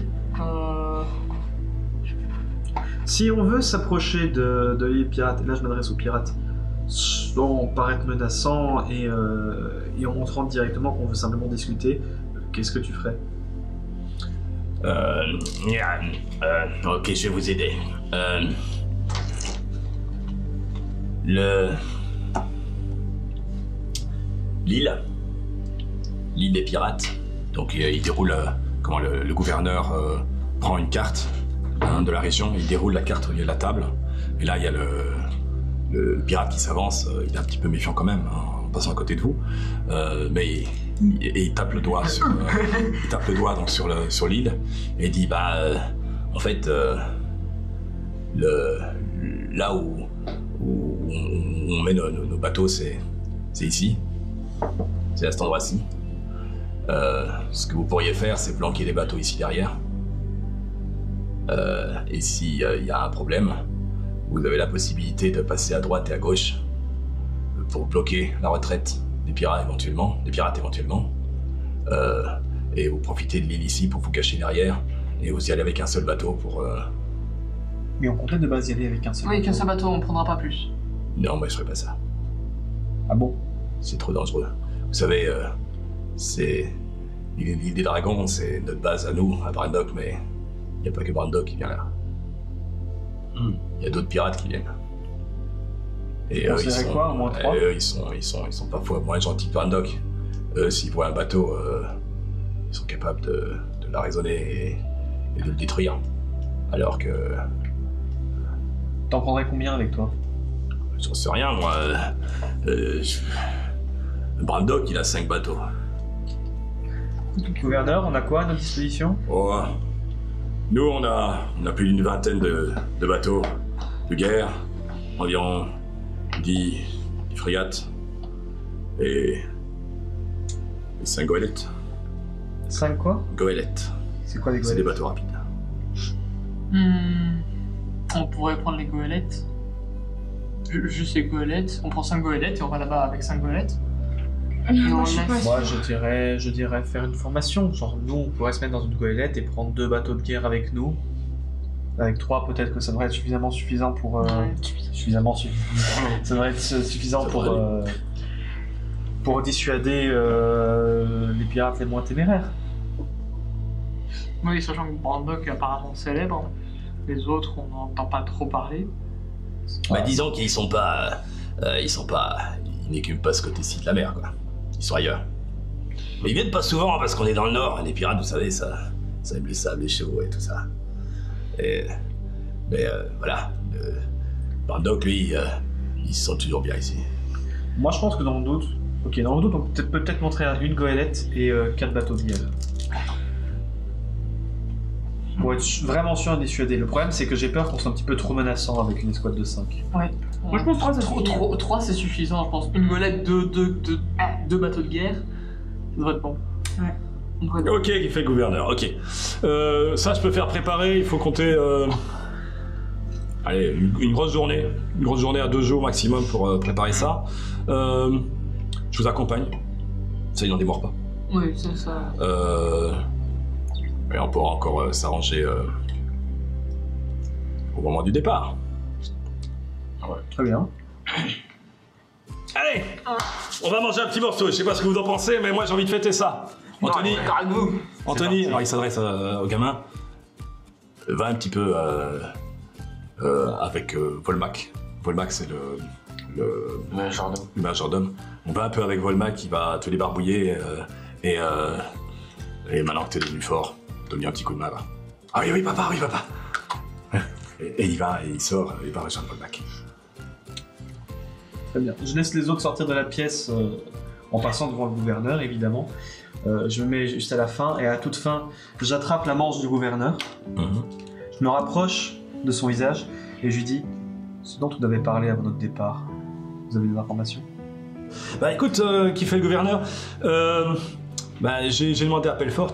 Si on veut s'approcher de l'île pirate, et là je m'adresse aux pirates, sans paraître menaçant et en montrant directement qu'on veut simplement discuter, qu'est-ce que tu ferais? Ok, je vais vous aider. L'île des pirates. Donc il déroule comment le gouverneur prend une carte de la région, il déroule la carte au milieu de la table, et là il y a le pirate qui s'avance, il est un petit peu méfiant quand même, en passant à côté de vous, mais il tape le doigt donc sur l'île et il dit en fait là où on met nos bateaux c'est ici, c'est à cet endroit-ci. Ce que vous pourriez faire, c'est planquer des bateaux ici derrière. Et s'il y a un problème, vous avez la possibilité de passer à droite et à gauche pour bloquer la retraite des pirates éventuellement. Et vous profitez de l'île ici pour vous cacher derrière, et vous y allez avec un seul bateau pour... Mais on comptait de base y aller avec un seul Oui, bateau. qu'un seul bateau, on prendra pas plus. Non, moi je ferai pas ça. Ah bon? C'est trop dangereux. Vous savez, c'est... L'île des dragons, c'est notre base à nous, à Brandok, mais il n'y a pas que Brandok qui vient là. Il y a d'autres pirates qui viennent. Et On dirait quoi, au moins 3? ils sont parfois moins gentils que Brandok. Eux, s'ils voient un bateau, ils sont capables de l'arraisonner et de le détruire. Alors que... T'en prendrais combien avec toi? J'en sais rien, moi. Brandok, il a 5 bateaux. Gouverneur, on a quoi à notre disposition? Oh, nous, on a plus d'une vingtaine de bateaux de guerre, environ 10 frégates et 5 goélettes. 5 quoi? Goélettes. C'est quoi les C'est des goélettes? bateaux rapides. On pourrait prendre les goélettes. Juste les goélettes. On prend 5 goélettes et on va là-bas avec 5 goélettes. Moi, je suis pas Moi, sûre. je dirais faire une formation. Genre, nous, on pourrait se mettre dans une goélette et prendre 2 bateaux de guerre avec nous. Avec 3, peut-être que ça devrait être suffisant pour... Ouais. Ça devrait être suffisant Ça pour... devrait pour dissuader les pirates les moins téméraires. Oui, sachant que Brandok est apparemment célèbre. Les autres, on n'entend pas trop parler. Disons qu'ils sont pas... Ils n'écument pas ce côté-ci de la mer, quoi. Ils sont ailleurs. Mais ils viennent pas souvent, parce qu'on est dans le nord. Les pirates, vous savez, ça aime les sables, les chevaux et tout ça. Mais voilà. Brandok, lui, il se sent toujours bien ici. Moi, je pense que dans le doute... Ok, dans le doute, on peut peut-être montrer une goélette et 4 bateaux de guerre. Pour être vraiment sûr de dissuader. Le problème, c'est que j'ai peur qu'on soit un petit peu trop menaçant avec une escouade de 5. Ouais. Moi, je pense 3, ça suffit. 3, c'est suffisant, je pense. Une goélette, deux bateaux de guerre, ça devrait être bon. Ouais. On devrait être bon. Ok, qui fait le gouverneur, ok. Ça, je peux faire préparer, il faut compter... Allez, une grosse journée à 2 jours maximum pour préparer ça. Je vous accompagne, ça il n'en démord pas. Oui, c'est ça. Et on pourra encore s'arranger au moment du départ. Très bien. Allez, on va manger un petit morceau, je sais pas ce que vous en pensez, mais moi j'ai envie de fêter ça. Anthony, alors il s'adresse au gamin, va un petit peu avec Volmac. Volmac, c'est le majordome. On va un peu avec Volmac, il va te les barbouiller et maintenant que t'es devenu fort, donne-lui un petit coup de main là. Ah oui papa. Et il va, et il sort, il va rejoindre Volmac. Très bien. Je laisse les autres sortir de la pièce en passant devant le gouverneur, évidemment. Je me mets juste à la fin, et à toute fin, j'attrape la manche du gouverneur. Je me rapproche de son visage, et je lui dis « Ce dont on avait parlé avant notre départ, vous avez des informations ?» Bah écoute, qui fait le gouverneur, j'ai demandé à Pelfort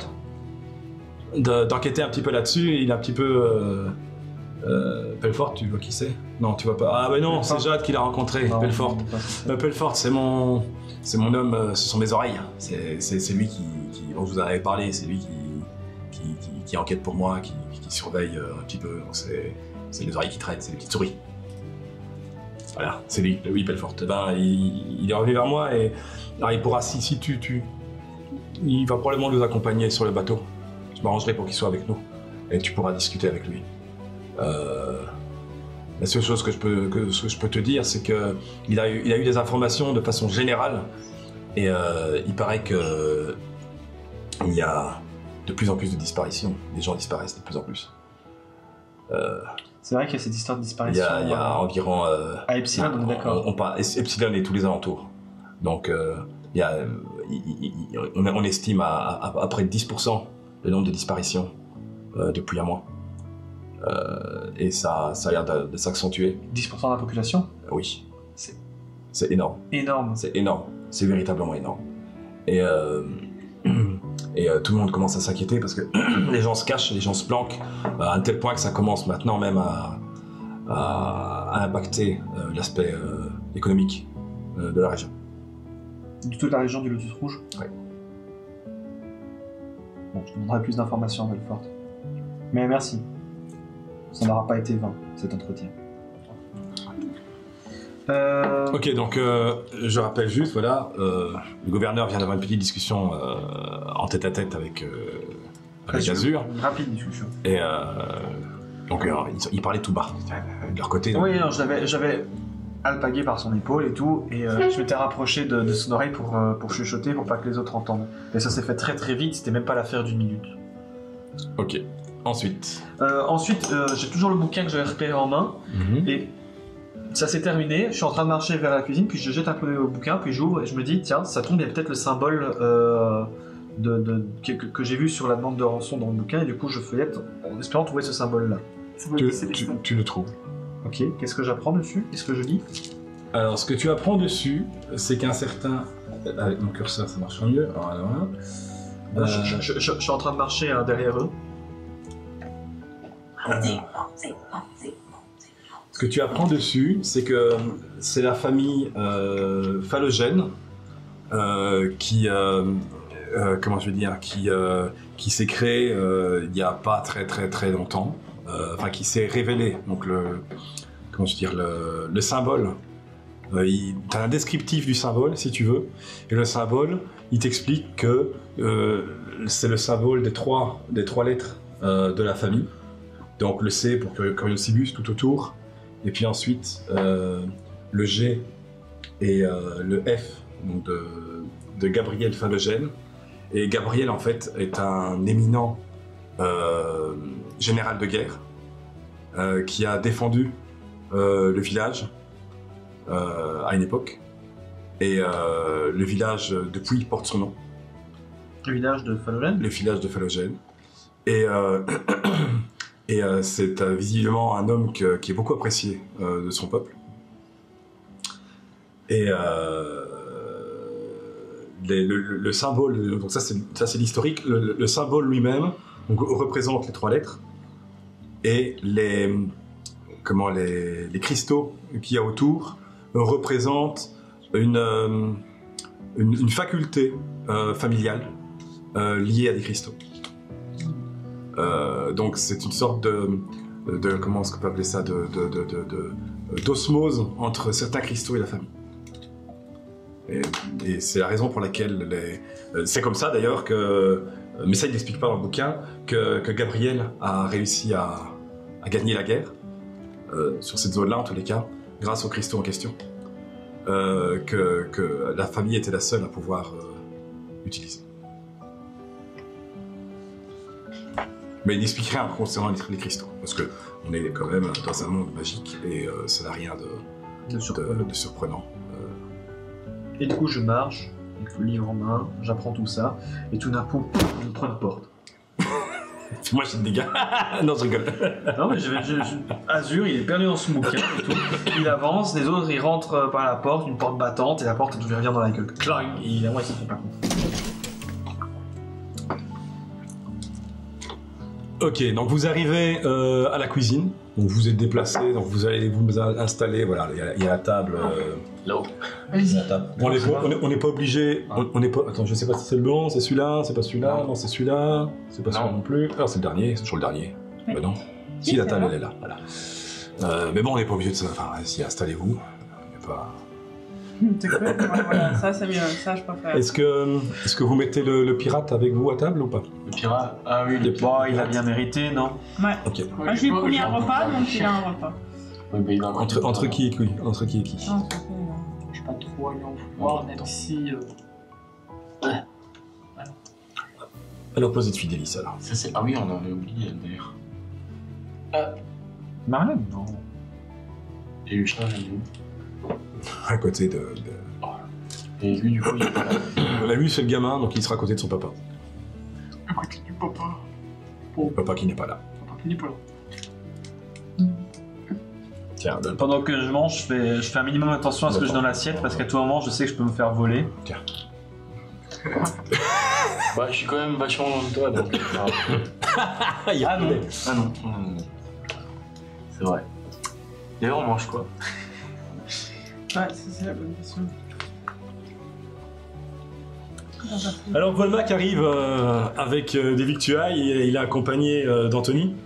d'enquêter un petit peu là-dessus, et il a un petit peu... Pelfort, tu vois qui c'est? Non, tu vois pas. Ah bah non, c'est Jade qui l'a rencontré, Non, Pelfort. Pelfort, c'est mon homme, ce sont mes oreilles. C'est lui dont je vous en avais parlé, c'est lui qui qui enquête pour moi, qui surveille un petit peu. Donc c'est les oreilles qui traînent, c'est les petites souris. Voilà, c'est lui, Louis Pelfort. Ben, il est revenu vers moi et alors, il pourra, si il va probablement nous accompagner sur le bateau. Je m'arrangerai pour qu'il soit avec nous et tu pourras discuter avec lui. La seule chose que je peux te dire, c'est qu'il a eu des informations de façon générale et il paraît que il y a de plus en plus de disparitions. Les gens disparaissent de plus en plus. C'est vrai qu'il y a cette histoire de Il disparition. y a environ... à Epsilon, on est d'accord. Epsilon et tous les alentours. Donc, on estime à près de 10% le nombre de disparitions depuis un mois. Et ça a l'air de s'accentuer. 10% de la population? Oui. C'est énorme. Énorme. C'est énorme. C'est véritablement énorme. Et tout le monde commence à s'inquiéter parce que les gens se cachent, les gens se planquent, à un tel point que ça commence maintenant même à impacter l'aspect économique de la région. De toute la région du Lotus Rouge? Oui. Bon, je demanderai plus d'informations à Belfort. Mais merci. Ça n'aura pas été vain, cet entretien. Ok, donc je rappelle juste, voilà, le gouverneur vient d'avoir une petite discussion en tête-à-tête avec Azur. Une rapide discussion. Et donc ils parlaient tout bas, de leur côté. Oui, non, j'avais alpagué par son épaule et tout, et je m'étais rapproché de son oreille pour chuchoter, pour pas que les autres entendent. Et ça s'est fait très très vite, c'était même pas l'affaire d'une minute. Ok, ensuite. Ensuite, j'ai toujours le bouquin que j'avais repéré en main, et ça s'est terminé, je suis en train de marcher vers la cuisine, puis je jette un peu au bouquin, puis j'ouvre et je me dis, tiens, ça tombe, il y a peut-être le symbole que j'ai vu sur la demande de rançon dans le bouquin, et du coup je feuillette en espérant trouver ce symbole-là. Tu le trouves. Ok, qu'est-ce que j'apprends dessus? Qu'est-ce que je lis? Alors, ce que tu apprends dessus, c'est qu'un certain... Avec mon curseur, ça marche mieux. Alors, je suis en train de marcher derrière eux. Ce que tu apprends dessus, c'est que c'est la famille Phallogène qui, comment je vais dire, qui s'est créée il n'y a pas très longtemps, enfin qui s'est révélée. Donc comment je veux dire, le symbole. T'as un descriptif du symbole si tu veux, et le symbole, il t'explique que c'est le symbole des trois lettres de la famille. Donc le C pour Coriocibus tout autour. Et puis ensuite, le G et le F donc de Gabriel Phallogène. Et Gabriel, en fait, est un éminent général de guerre qui a défendu le village à une époque. Et le village, depuis, porte son nom. Le village de Phallogène? Le village de Phallogène. Et... Et c'est visiblement un homme qui est beaucoup apprécié de son peuple. Et le symbole, donc ça c'est l'historique, le symbole lui-même représente les trois lettres et les cristaux qu'il y a autour représentent une faculté familiale liée à des cristaux. Donc c'est une sorte de comment est-ce qu'on peut appeler ça, d'osmose entre certains cristaux et la famille. Et c'est la raison pour laquelle c'est comme ça d'ailleurs que, mais ça il n'explique pas dans le bouquin, que Gabriel a réussi à gagner la guerre sur cette zone-là en tous les cas, grâce aux cristaux en question, que la famille était la seule à pouvoir utiliser. Mais il n'explique rien concernant les cristaux, parce qu'on est quand même dans un monde magique et ça n'a rien de surprenant. Et du coup, je marche, avec le livre en main, j'apprends tout ça, et tout d'un coup, je prends une porte. Moi, j'ai des dégâts. Non, je rigole. Non, mais Azur, il est perdu dans son bouquin et tout. Il avance, les autres, ils rentrent par la porte, une porte battante, et la porte lui revient dans la gueule. Clang! Et évidemment, il s'en rend pas compte. Ok, donc vous arrivez à la cuisine, Donc vous êtes déplacés, donc vous allez vous installer, voilà, il y a la table là-haut. Allez-y. On n'est pas obligé, on n'est pas... Attends, je sais pas si c'est le bon, c'est celui-là, c'est pas celui-là, non c'est celui-là, c'est pas celui-là non plus. Alors c'est le dernier, c'est toujours le dernier. Oui. Ben non. Si la table elle est là, voilà. Mais bon, on n'est pas obligé de ça, enfin, si, installez-vous. Il y a pas... C'est cool. Ouais, voilà, ça c'est mieux, ça je préfère. Est-ce que vous mettez le pirate avec vous à table ou pas? Le pirate. Ah oui, Il a bien mérité, non? Ouais. Ok. Moi, je lui ai promis un repas, donc il a un repas. Oui, mais il en Entre qui et qui? Entre qui et qui? Ah, ça fait, Je suis pas trop allant voir, même si. Alors posez de Fidélis alors. Ça, c'est... Ah oui, on avait oublié d'ailleurs. Marlène, non. Et le chat, il est où? À côté de... Et lui, du coup, il est pas là. Là, lui, c'est le gamin, donc il sera à côté de son papa. À côté du papa. Papa qui n'est pas là. Papa qui n'est pas là. Tiens, donne. Pendant que je mange, je fais un minimum attention à ce que j'ai dans l'assiette parce qu'à tout moment, je sais que je peux me faire voler. Tiens. Bah, je suis quand même vachement loin de toi, donc... Ah non. Ah non. C'est vrai. D'ailleurs, on mange quoi? Ouais, c'est la bonne question. Alors Volmac arrive avec des victuailles, il est accompagné d'Anthony.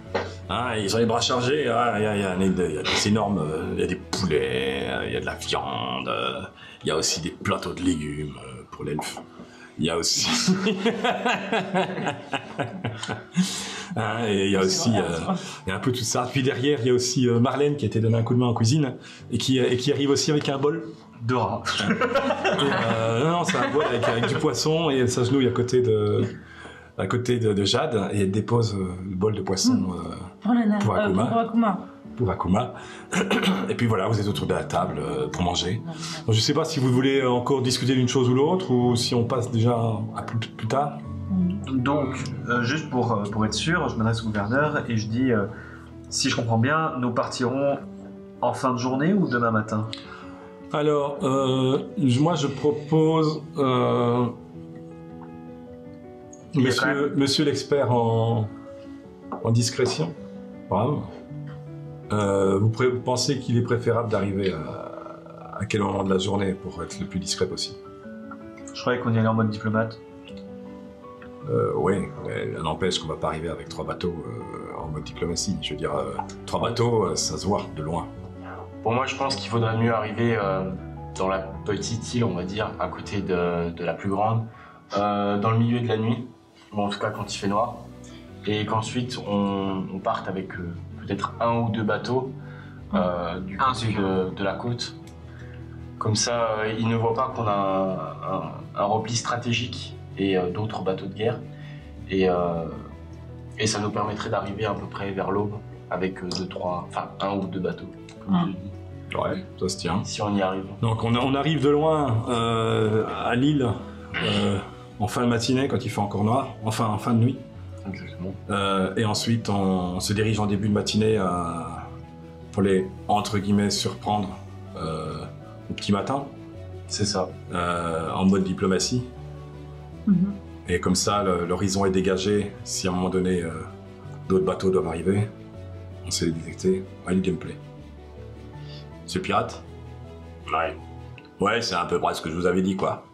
Hein, ils ont les bras chargés, il y a des énormes, il y a des poulets, il y a de la viande, il y a aussi des plateaux de légumes pour l'elfe. Il y a aussi... hein, et il y a aussi il y a un peu tout ça. Puis derrière, il y a aussi Marlène qui a été donné un coup de main en cuisine et qui arrive aussi avec un bol de rat. Non, c'est un bol avec du poisson et elle s'agenouille à côté de Jade et elle dépose le bol de poisson pour Akuma. Pour Akuma. Et puis voilà, vous êtes autour de la table pour manger. Donc, je sais pas si vous voulez encore discuter d'une chose ou l'autre ou si on passe déjà à plus tard. Donc, juste pour être sûr, je m'adresse au gouverneur et je dis, si je comprends bien, nous partirons en fin de journée ou demain matin? Alors, moi je propose, monsieur l'expert en discrétion, bravo. Vous pensez qu'il est préférable d'arriver à quel moment de la journée pour être le plus discret possible? Je croyais qu'on y allait en mode diplomate. Oui, mais n'empêche qu'on va pas arriver avec 3 bateaux en mode diplomatie. Je veux dire, 3 bateaux, ça se voit de loin. Pour moi, je pense qu'il faudrait mieux arriver dans la petite île, on va dire, à côté de la plus grande, dans le milieu de la nuit, ou en tout cas quand il fait noir, et qu'ensuite on parte avec peut-être 1 ou 2 bateaux du côté de la côte. Comme ça, ils ne voient pas qu'on a un repli stratégique et d'autres bateaux de guerre, et ça nous permettrait d'arriver à peu près vers l'aube avec 1 ou 2 bateaux. Comme je l'ai dit. Ouais, ça se tient. Si on y arrive. Donc on arrive de loin à l'île en fin de matinée quand il fait encore noir, enfin en fin de nuit. Exactement. Et ensuite on se dirige en début de matinée pour les entre guillemets surprendre au petit matin. C'est ça. En mode diplomatie. Et comme ça l'horizon est dégagé. Si à un moment donné d'autres bateaux doivent arriver, on sait les détecter. Ouais, le gameplay. C'est pirate? Ouais. Ouais, c'est à peu près ce que je vous avais dit, quoi.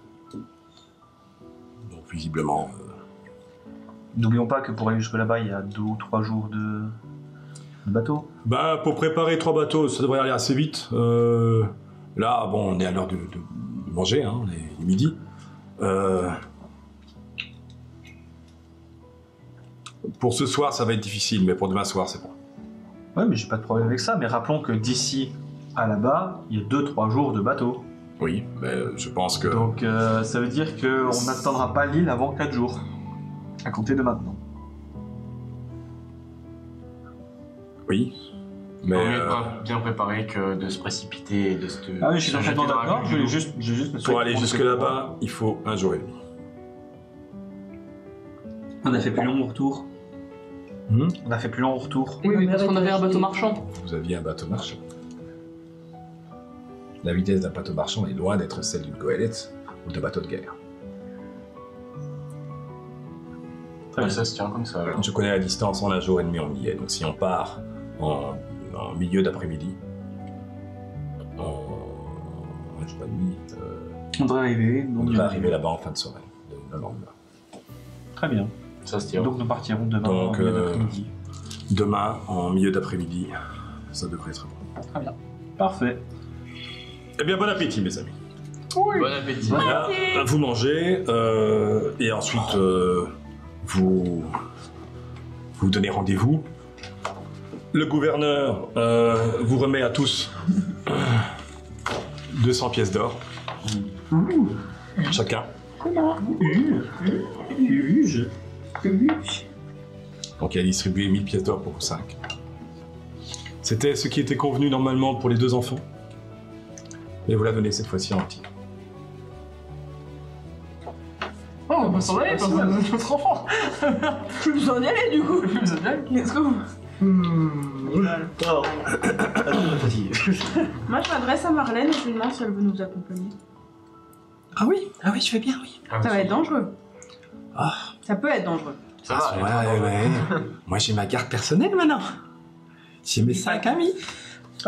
Donc, visiblement... N'oublions pas que pour aller jusque là-bas, il y a 2 ou 3 jours de bateau. Bah, pour préparer 3 bateaux, ça devrait aller assez vite. Là, bon, on est à l'heure de manger, hein, il est midi. Pour ce soir, ça va être difficile, mais pour demain soir, c'est bon. Ouais, mais j'ai pas de problème avec ça, mais rappelons que d'ici à là-bas, il y a 2-3 jours de bateau. Oui, mais je pense que... Donc ça veut dire qu'on n'attendra pas l'île avant 4 jours, à compter de maintenant. Oui, mais... Vaut mieux être bien préparé que de se précipiter et de se... Ah oui, je suis parfaitement d'accord, je vais juste pour aller jusque là-bas, il faut 1 jour et demi. On a fait plus long au retour. On a fait plus long au retour. Oui, mais parce qu'on avait un bateau marchand. Vous aviez un bateau marchand. La vitesse d'un bateau marchand est loin d'être celle d'une goélette ou de bateau de guerre. Ouais, ça se tient comme ça. Alors. Je connais la distance, en 1 jour et demi on y est. Donc si on part en en milieu d'après-midi. Je vois demi. On devrait arriver. On devrait arriver là-bas en fin de soirée, le lendemain. Très bien. Ça se tire. Donc nous partirons demain en Donc, milieu d'après-midi. demain, en milieu d'après-midi, ça devrait être bon. Très bien. Parfait. Eh bien, bon appétit, mes amis. Oui. Bon appétit. Voilà, vous mangez, et ensuite, vous donnez rendez-vous. Le gouverneur vous remet à tous 200 pièces d'or. Chacun. Donc il a distribué 1000 pièces d'or pour vous 5. C'était ce qui était convenu normalement pour les 2 enfants. Et vous la donnez cette fois-ci en entier. Oh, on va s'en aller parce que c'est notre enfant. Plus besoin d'y aller du coup. Plus besoin d'y aller. Let's go. Moi je m'adresse à Marlène et je lui demande si elle veut nous accompagner. Ah oui, je vais bien, oui. Ça va être dangereux. Ah. Ça peut être dangereux. Ça va. Ouais. Moi, j'ai ma garde personnelle maintenant. J'ai mes 5 amis.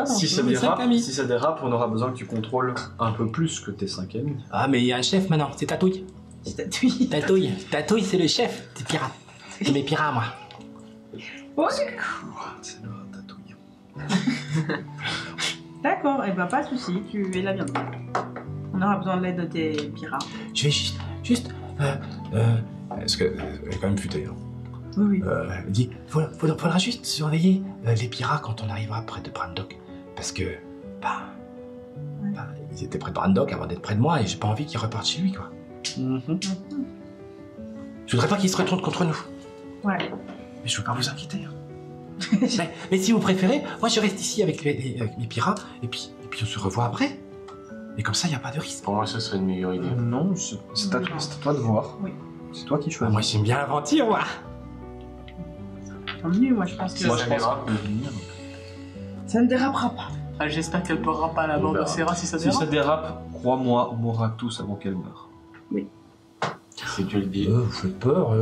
Si ça mes cinq amis. dérape, on aura besoin que tu contrôles un peu plus que tes 5 amis. Ah, mais il y a un chef maintenant, c'est Tatouille. Tatouille. Tatouille, c'est le chef des pirates. C'est mes pirates, moi. Ouais. C'est le Tatouille. D'accord, et bah pas de soucis, tu es la bienvenue. On aura besoin de l'aide de tes pirates. Je vais juste... Est-ce que elle est quand même futée, hein. Oui. Elle dit, faudra juste surveiller les pirates quand on arrivera près de Brandok. Parce que, ils étaient près de Brandok avant d'être près de moi et j'ai pas envie qu'ils repartent chez lui, quoi. Je voudrais pas qu'ils se retournent contre nous. Ouais. Mais je veux pas vous inquiéter. Hein. mais si vous préférez, moi je reste ici avec mes pirates et puis on se revoit après. Et comme ça, il n'y a pas de risque. Pour moi, ce serait une meilleure idée. Non, c'est à toi de voir. Oui. C'est toi qui choisis. Moi j'aime bien l'aventure, moi. Tant mieux, moi je pense que Moi je pense dérape. qu'on peut venir. ça ne dérapera pas. Ah, j'espère qu'elle pleurera pas à la mort de Serra si ça Si dérape. ça dérape, crois-moi, on mourra tous avant qu'elle meure. Si tu le dis. Vous faites peur,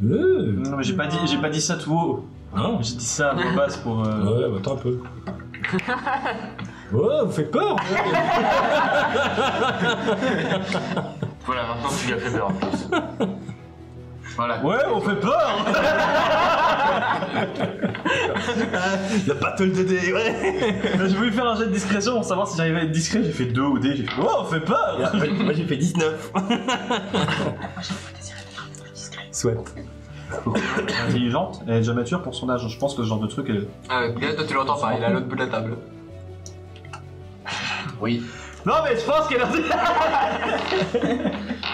Non, mais j'ai pas dit ça tout haut. Non. J'ai dit ça à ma base pour. Ouais, attends un peu. Ouais, vous faites peur. Voilà, maintenant tu lui as fait peur en plus. Voilà. Ouais, on fait peur. La battle de dés, ouais. J'ai voulu faire un jet de discrétion pour savoir si j'arrivais à être discret. J'ai fait 2 au dé. J'ai fait oh, on fait peur. Moi j'ai fait 19. Soit. Intelligente, elle est déjà mature pour son âge. Je pense que ce genre de truc, elle. Bien, toi tu l'entends pas, il est à l'autre bout de la table. Oui. Non, mais je pense qu'elle a.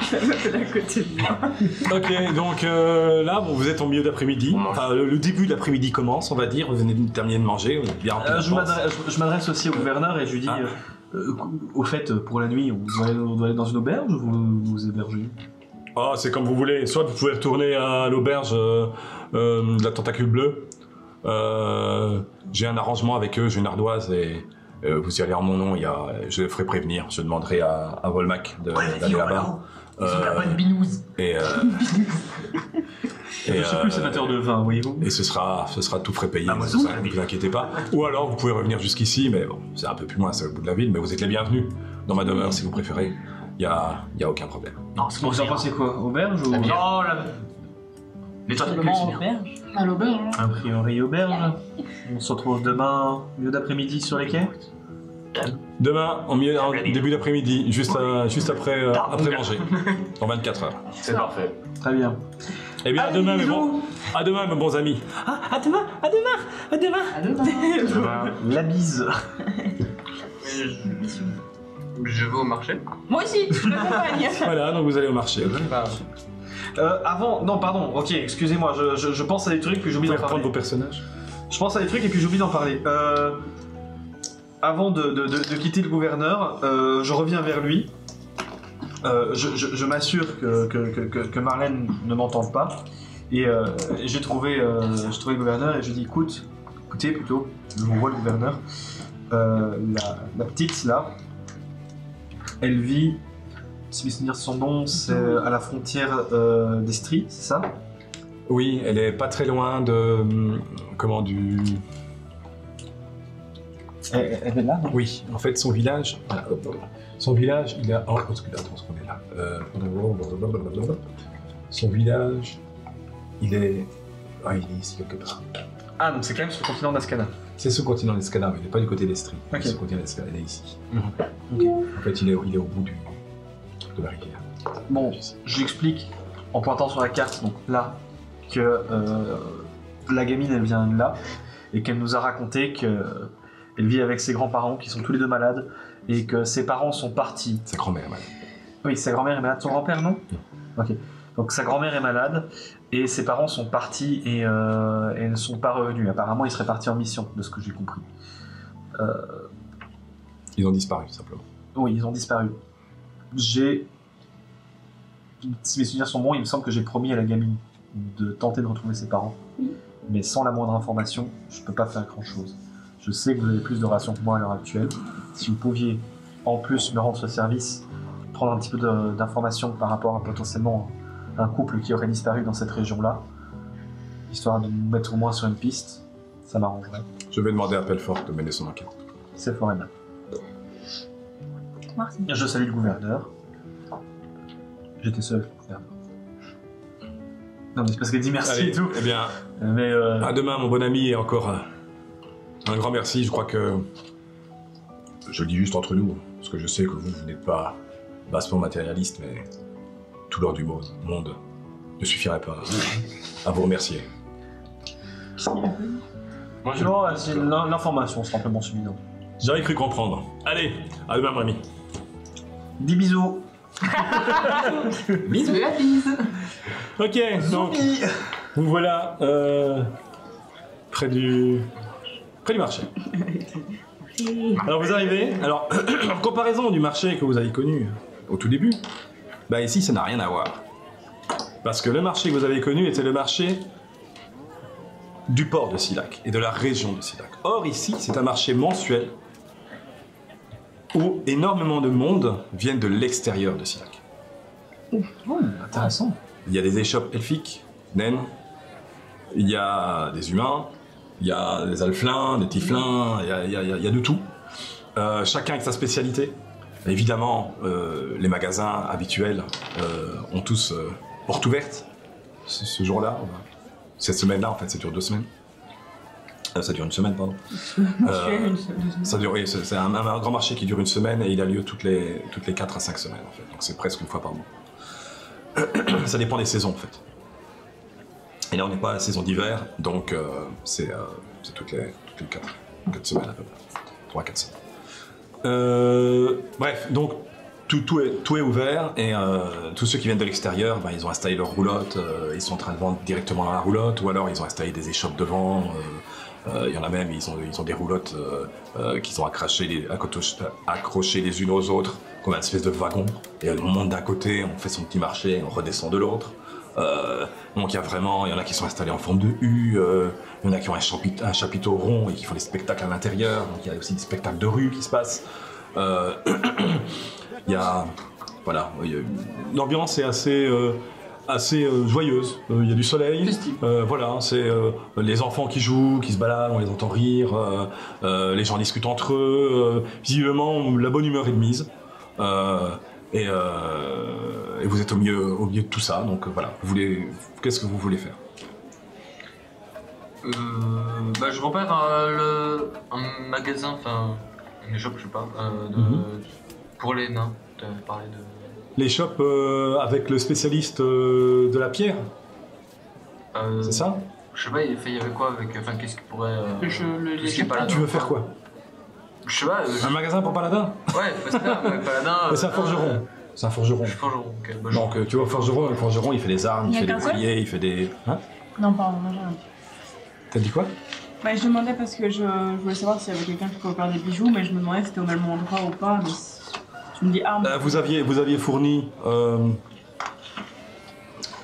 C'est à côté de moi. Ok, donc là, bon, vous êtes en milieu d'après-midi. Enfin, le début de l'après-midi commence, on va dire. Vous venez de terminer de manger. On est bien rempli d'avance. Je m'adresse aussi au gouverneur et je lui dis au fait, pour la nuit, on doit aller dans une auberge ou vous hébergez? Ah, c'est comme vous voulez. Soit vous pouvez retourner à l'auberge de la Tentacule Bleue. J'ai un arrangement avec eux, j'ai une ardoise et vous y allez en mon nom. Je les ferai prévenir. Je demanderai à Volmac d'aller là-bas. Ils ont la bonne binouse. Et Je suis plus sénateur de vin, voyez-vous. Et ce sera tout frais payé, moi, ça, ne vous inquiétez pas. Ou alors vous pouvez revenir jusqu'ici, mais bon, c'est un peu plus loin, c'est au bout de la ville, mais vous êtes les bienvenus dans ma demeure si vous préférez. Il y a aucun problème. Non, c'est Vous en pensez quoi? Auberge ou. Non, la... Les tentacules, c'est bien. Auberge. À l'auberge. A priori auberge. On se retrouve demain, milieu d'après-midi sur les quais. Demain, en début d'après-midi, juste après manger, en 24 heures. C'est parfait. Très bien. Eh bien, à demain, mes bons amis. À demain. La bise. Je vais au marché. Moi aussi, je l'accompagne. Voilà, donc vous allez au marché. Avant, non, pardon, ok, excusez-moi, je pense à des trucs puis j'oublie Vous d'en pouvez reprendre parler. vos personnages. Je pense à des trucs et puis j'oublie d'en parler. Avant de quitter le gouverneur, je reviens vers lui. Je m'assure que Marlène ne m'entende pas. Et j'ai trouvé le gouverneur et je dis écoutez plutôt, je vous vois le gouverneur. La petite là, elle vit, si mes souvenirs sont bons, c'est à la frontière d'Estrie, c'est ça? Oui, elle est pas très loin de... Elle est là, non? Oui, en fait, son village. Voilà, son village, il a. Oh, parce que là, attends, on est là. Son village, il est. Ah, il est ici quelque part. Ah, donc c'est quand même sur le continent d'Ascana. C'est ce continent d'Escada, mais il n'est pas du côté d'Estrie. Ok. Ce continent d'Escada, il est ici. Ok. En fait, il est au bout de la rivière. Bon, je l'explique en pointant sur la carte, donc là, que la gamine elle vient de là, et qu'elle nous a raconté qu'elle vit avec ses grands-parents qui sont tous les deux malades, et que ses parents sont partis. Sa grand-mère est malade. Oui, sa grand-mère est malade. Son grand-père, non? Ok. Donc sa grand-mère est malade, et ses parents sont partis et ne sont pas revenus. Apparemment, ils seraient partis en mission, de ce que j'ai compris. Ils ont disparu, simplement. Oui, ils ont disparu. Si mes souvenirs sont bons, il me semble que j'ai promis à la gamine de tenter de retrouver ses parents. Mais sans la moindre information, je peux pas faire grand-chose. Je sais que vous avez plus de rations que moi à l'heure actuelle. Si vous pouviez, en plus, me rendre ce service, prendre un petit peu d'informations par rapport à potentiellement un couple qui aurait disparu dans cette région-là, histoire de nous mettre au moins sur une piste, ça m'arrangerait. Je vais demander à Pelfort de mener son enquête. C'est fort aimable. Merci. Je salue le gouverneur. J'étais seul avec le gouverneur. Non, mais c'est parce qu'elle dit merci Allez, et tout. Eh bien, Mais à demain, mon bon ami, et encore un grand merci. Je crois que. Je le dis juste entre nous, parce que je sais que vous n'êtes pas bassement matérialiste, mais tout l'or du monde ne suffirait pas à vous remercier. Moi, je... non, c'est l'information, c'est simplement suffisant. J'avais cru comprendre. Allez, à demain, mon ami. 10 bisous. Bisous. La bise. Ok, donc, vous voilà près du marché. Alors vous arrivez, alors en comparaison du marché que vous avez connu au tout début, bah ici ça n'a rien à voir. Parce que le marché que vous avez connu était le marché du port de Silac et de la région de Silac. Or ici c'est un marché mensuel où énormément de monde viennent de l'extérieur de Silac. Oh, intéressant. Il y a des échoppes elfiques, naines, il y a des humains, il y a des alflins, des tiflins, il y a de tout. Chacun avec sa spécialité. Évidemment, les magasins habituels ont tous porte ouverte ce jour-là. Cette semaine-là, en fait, ça dure 2 semaines. Ça dure une semaine, pardon. Ça dure, oui, c'est un grand marché qui dure 1 semaine et il a lieu toutes les 4 à 5 semaines, en fait. Donc c'est presque 1 fois par mois. Ça dépend des saisons, en fait. Et là, on n'est pas à la saison d'hiver, donc c'est toutes les 4 semaines à peu près. 3-4 semaines. Bref, donc tout est ouvert et tous ceux qui viennent de l'extérieur, bah, ils ont installé leur roulotte, ils sont en train de vendre directement dans la roulotte, ou alors ils ont installé des échoppes devant. Il y en a même, ils ont des roulottes qu'ils ont accrochées les unes aux autres, comme une espèce de wagon. Et on monte d'un côté, on fait son petit marché, on redescend de l'autre. Donc il y en a qui sont installés en forme de U, il y en a qui ont un chapiteau rond et qui font des spectacles à l'intérieur, donc il y a aussi des spectacles de rue qui se passent. Voilà, l'ambiance est assez joyeuse, il y a du soleil, voilà, c'est les enfants qui jouent, qui se baladent, on les entend rire, les gens discutent entre eux, visiblement la bonne humeur est de mise. Et vous êtes au milieu de tout ça, donc voilà. Qu'est-ce que vous voulez faire? Je repère un magasin, enfin une shop, je sais pas, pour les nains. Tu avais parlé de... Les shops avec le spécialiste de la pierre, c'est ça? Je sais pas, il y avait quoi avec... Enfin, qu'est-ce qui pourrait... tout ce qui est paladin. Tu veux faire quoi? Je sais pas... Un magasin pour paladin? Ouais, c'est ça, paladin... Mais c'est un forgeron. C'est un forgeron. Je suis forgeron, ok. Donc tu vois, le forgeron, il fait des armes, il fait des boucliers, il fait des... Hein? Non, pardon, j'ai rien dit. T'as dit quoi? Bah, je demandais parce que je voulais savoir s'il y avait quelqu'un qui pouvait faire des bijoux, mais je me demandais si c'était au même endroit ou pas, mais tu me dis armes. Vous aviez fourni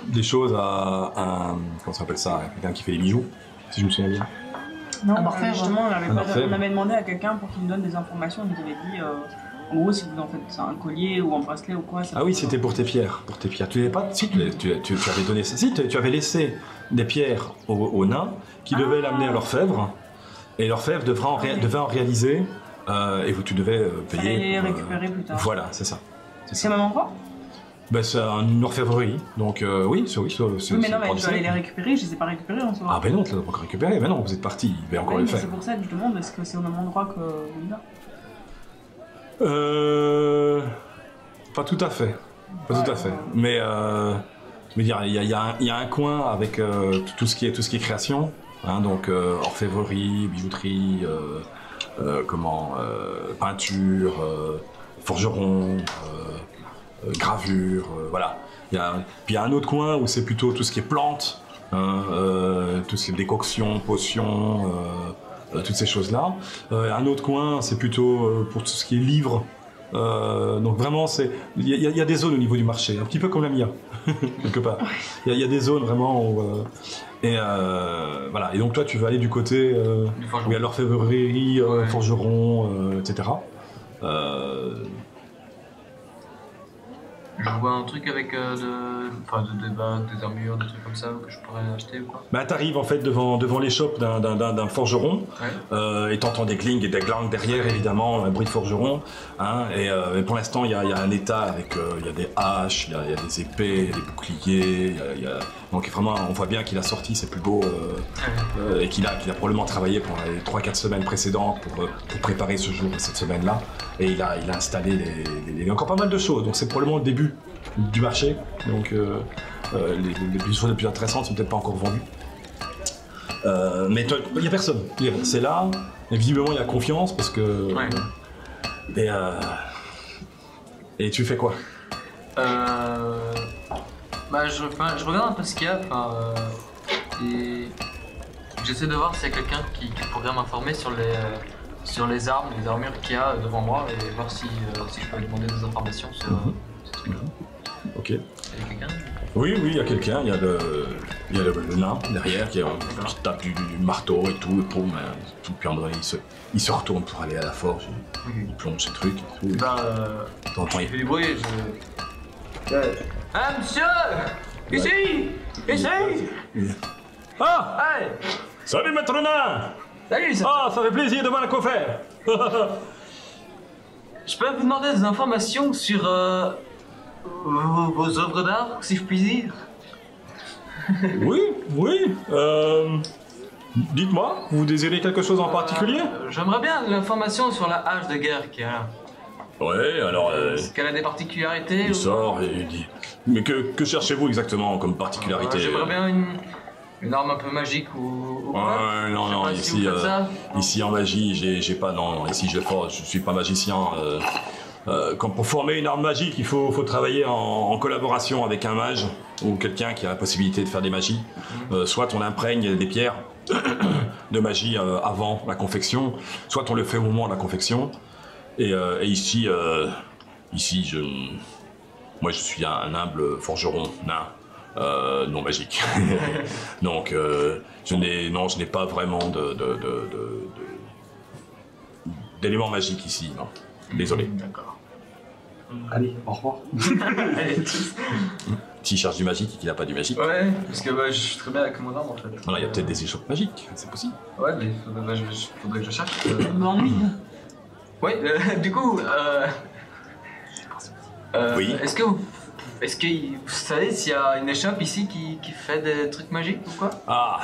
des choses à un... Comment ça s'appelle ça? Quelqu'un qui fait des bijoux, si je me souviens bien. Non, justement, on avait demandé à quelqu'un pour qu'il nous donne des informations, il nous avait dit... En gros, si vous en faites un collier ou un bracelet ou quoi... Ah oui, c'était pour tes pierres. Pour tes pierres. Tu n'avais pas... Si, tu avais donné... Si, tu avais laissé des pierres aux nains qui devaient l'amener à l'orfèvre. Et l'orfèvre devait en réaliser, et tu devais payer. Et les récupérer plus tard. Voilà, c'est ça. C'est au même endroit? Ben, c'est une orfèvrerie, donc oui, c'est Oui, mais non, mais je dois aller les récupérer, je les ai pas récupérés en soi. Ah ben non, tu l'as pas encore récupéré, ben non, vous êtes parti, il va encore Oui, le mais faire. c'est pour ça que je demande, est-ce que c'est au même endroit que Oliva? Pas tout à fait. Pas tout à fait. Mais je veux dire, il y a un coin avec tout ce qui est création, hein, donc orfèvrerie, bijouterie, peinture, forgeron, gravure, voilà. Puis il y a un autre coin où c'est plutôt tout ce qui est plantes, hein, tout ce qui est décoction, potions, toutes ces choses-là. Un autre coin, c'est plutôt pour tout ce qui est livres. Donc vraiment, il y a des zones au niveau du marché, un petit peu comme la Mia, quelque part. Il y a des zones vraiment où, voilà. Et donc toi, tu vas aller du côté où il y a l'orfèvrerie, forgeron, etc. Je vois un truc avec des bagues, des armures, des trucs comme ça que je pourrais acheter ou quoi. Bah t'arrives en fait devant l'échoppe d'un forgeron, et t'entends des glings et des glangs derrière évidemment, un bruit de forgeron, hein, et pour l'instant il y a un état avec, il y a des haches, il y a des épées, des boucliers, donc vraiment on voit bien qu'il a sorti ses plus beaux, et qu'il a probablement travaillé pendant les 3-4 semaines précédentes pour préparer ce jour et cette semaine-là, et il a installé il y a encore pas mal de choses, donc c'est probablement le début du marché, donc les choses les plus intéressantes sont peut-être pas encore vendues. Mais il n'y a personne, c'est là, et visiblement il y a confiance parce que... Et tu fais quoi? Je regarde un peu ce qu'il y a, et j'essaie de voir s'il y a quelqu'un qui pourrait m'informer sur les armes, les armures qu'il y a devant moi, et voir si je peux lui demander des informations sur ces trucs-là. Ok. Il y a quelqu'un? Oui, il y a quelqu'un, il y a le nain derrière qui tape du marteau et tout, puis il se retourne pour aller à la forge, il plonge ses trucs et tout. Je fais du bruit, Ah, monsieur! Ici! Ah! Hey! Salut, maître nain! Salut, Ah, ça fait plaisir de voir le coffre. Je peux vous demander des informations sur vos œuvres d'art, si je puis dire? Oui. Dites-moi, vous désirez quelque chose en particulier? J'aimerais bien de l'information sur la hache de guerre qu'il y a là. Ouais, alors... Est-ce qu'elle a des particularités? Il sort et il dit... Mais que cherchez-vous exactement comme particularité? J'aimerais bien une arme un peu magique ou quoi? Non, ici en magie, j'ai pas... Non, ici je suis pas magicien. Comme pour former une arme magique, il faut travailler en collaboration avec un mage ou quelqu'un qui a la possibilité de faire des magies. Soit on imprègne des pierres de magie avant la confection, soit on le fait au moment de la confection. Et ici, moi je suis un humble forgeron nain, non magique. Donc je n'ai pas vraiment d'éléments magiques ici, non. Désolé. D'accord. Allez, au revoir. S'il cherche du magique et qu'il n'a pas du magique. Ouais, parce que je suis très bien avec mon arme en fait. Voilà, il y a peut-être des échoppes magiques, c'est possible. Ouais, mais faudrait que je cherche. Je m'ennuie. Oui, du coup, oui. Est-ce que vous savez s'il y a une échoppe ici qui fait des trucs magiques ou quoi? Ah,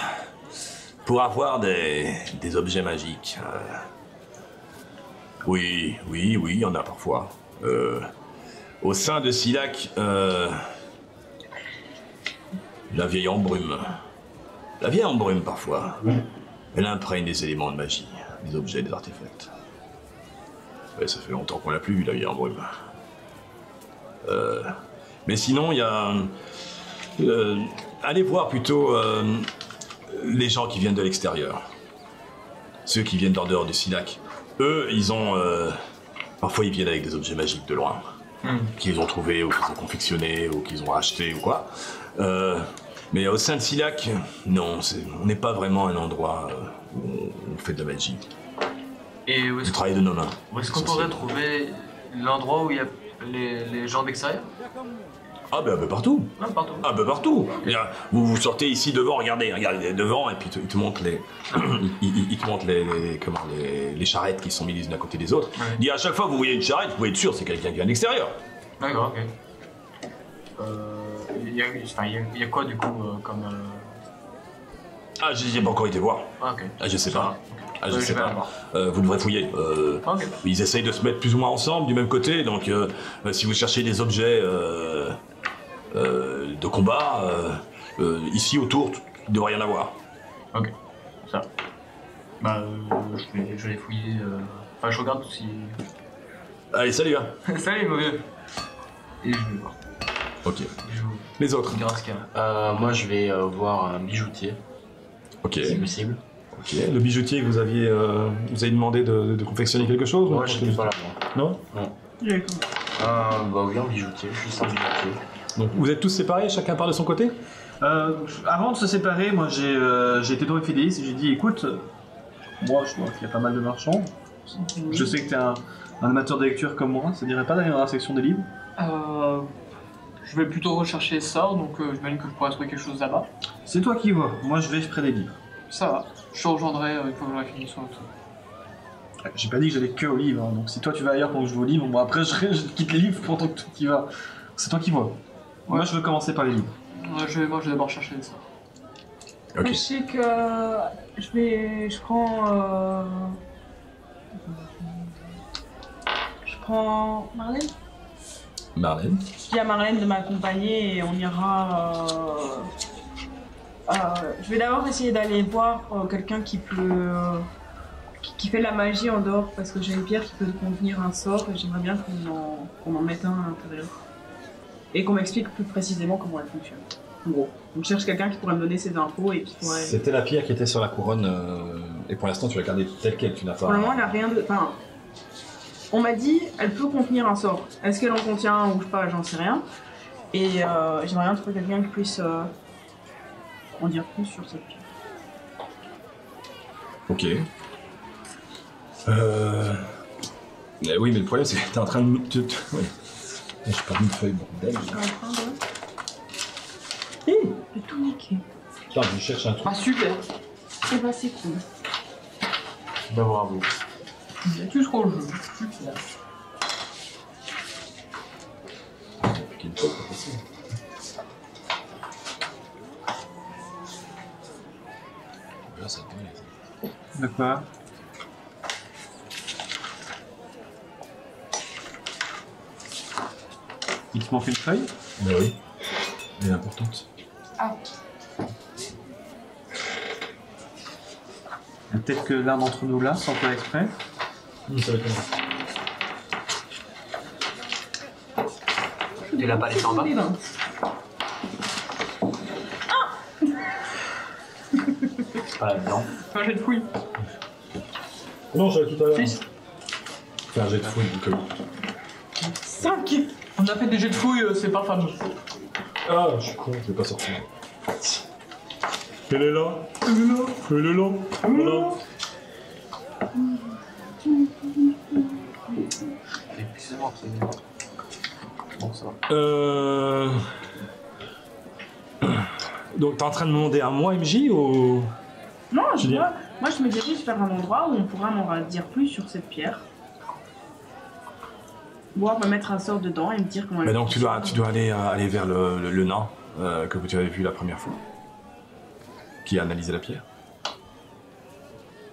pour avoir des objets magiques. Oui, il y en a parfois. Au sein de Silac, la vieille embrume. La vieille embrume parfois. Elle imprègne des éléments de magie, des objets, des artefacts. Ouais, ça fait longtemps qu'on l'a plus vu, la vieille embrume. Mais sinon, il y a... allez voir plutôt les gens qui viennent de l'extérieur. Ceux qui viennent d'en dehors du Silac. Eux, ils ont... parfois, ils viennent avec des objets magiques de loin. Qu'ils ont trouvés, ou qu'ils ont confectionnés, ou qu'ils ont achetés, ou quoi. Mais au sein de Silac, non, on n'est pas vraiment un endroit où on fait de la magie. Et où est-ce travail de nos mains. Où est-ce qu'on pourrait trouver l'endroit où il y a les gens d'extérieur? Ah bah partout. Ah, partout. Ah bah partout. Vous sortez ici devant, regardez devant, et puis il te montre il te montre les charrettes qui sont mises les unes à côté des autres. Ouais. Il dit à chaque fois que vous voyez une charrette, vous pouvez être sûr c'est quelqu'un qui vient de l'extérieur. D'accord, ok. Il y a quoi du coup comme. Ah, j'ai pas encore été voir. Ah, ok. Ah, je sais pas. Ah, je sais vais pas. aller voir. Vous devrez fouiller. Ok. Ils essayent de se mettre plus ou moins ensemble du même côté, donc si vous cherchez des objets de combat, ici autour, il devrait y en avoir. Ok. Ça. Bah, je vais les fouiller. Enfin, je regarde si. Allez, salut hein. Salut, mon vieux. Et je vais voir. Ok. Je Les autres. on dira ce qu'il y a. Moi, je vais voir un bijoutier, Ok. si possible. Ok. Le bijoutier, vous avez demandé de confectionner quelque chose Moi, j'étais pas là, moi. Non. Bah oui, un bijoutier, je suis sans bijoutier. Donc vous êtes tous séparés, chacun part de son côté? Avant de se séparer, moi j'ai été dans Fidelis et j'ai dit écoute, moi je vois qu'il y a pas mal de marchands. Je sais que t'es un amateur de lecture comme moi, ça dirait pas d'aller dans la section des livres? Je vais plutôt rechercher ça, donc j'imagine que je pourrais trouver quelque chose là-bas. C'est toi qui vois, moi je vais près des livres. Ça va, je te rejoindrai une fois que j'aurai fini sur le truc. J'ai pas dit que j'allais que aux livres, hein, donc si toi tu vas ailleurs pendant que je vais aux livres, bon après je quitte les livres pendant que toi tu y vas. C'est toi qui vois. Moi je veux commencer par les livres. Je vais d'abord chercher ça. Ok. Je sais que je prends Marlène. Marlène. Je dis à Marlène de m'accompagner et on ira. Je vais d'abord essayer d'aller voir quelqu'un qui peut. Qui fait de la magie en dehors parce que j'ai une pierre qui peut contenir un sort et j'aimerais bien qu'on en mette un à l'intérieur. Et qu'on m'explique plus précisément comment elle fonctionne. En gros. Donc je cherche quelqu'un qui pourrait me donner ces infos et qui pourrait. C'était la pierre qui était sur la couronne, et pour l'instant tu l'as gardée telle quelle, tu n'as pas... Pour le moment, elle n'a rien de. Enfin, on m'a dit, elle peut contenir un sort. Est-ce qu'elle en contient un ou pas, j'en sais rien. Et j'aimerais bien trouver quelqu'un qui puisse en dire plus sur cette pierre. Ok. Oui, mais le problème c'est que t'es en train de... Ouais. J'ai pas mis de feuille, bordel. Je suis en train de tout niquer. Tiens, je cherche un truc. Ah super. Et bah c'est cool. Bah bravo. Tu trop le jeu. Là, ça peut. De quoi? Il te manque une feuille? Bah oui. Elle est importante. Peut-être que l'un d'entre nous là, sans faire exprès. Ça va être Tu l'as pas laissé en bas? C'est pas là-dedans. Fais un jet de fouille. Non, j'avais tout à l'heure. Fils. Fais un jet de fouille, donc... 5. On a fait des jets de fouille, c'est pas fameux. Ah, je suis con, je vais pas sortir. Elle est là. Elle est là. Voilà. Excusez-moi, c'est. Bon, ça va. Donc t'es en train de me demander à moi, MJ, ou... Non, Julien. moi je me dirige vers un endroit où on pourra m'en dire plus sur cette pierre. Pouvoir me mettre un sort dedans et me dire comment elle Mais donc tu dois fonctionne. aller vers le nain que tu avais vu la première fois. Qui a analysé la pierre.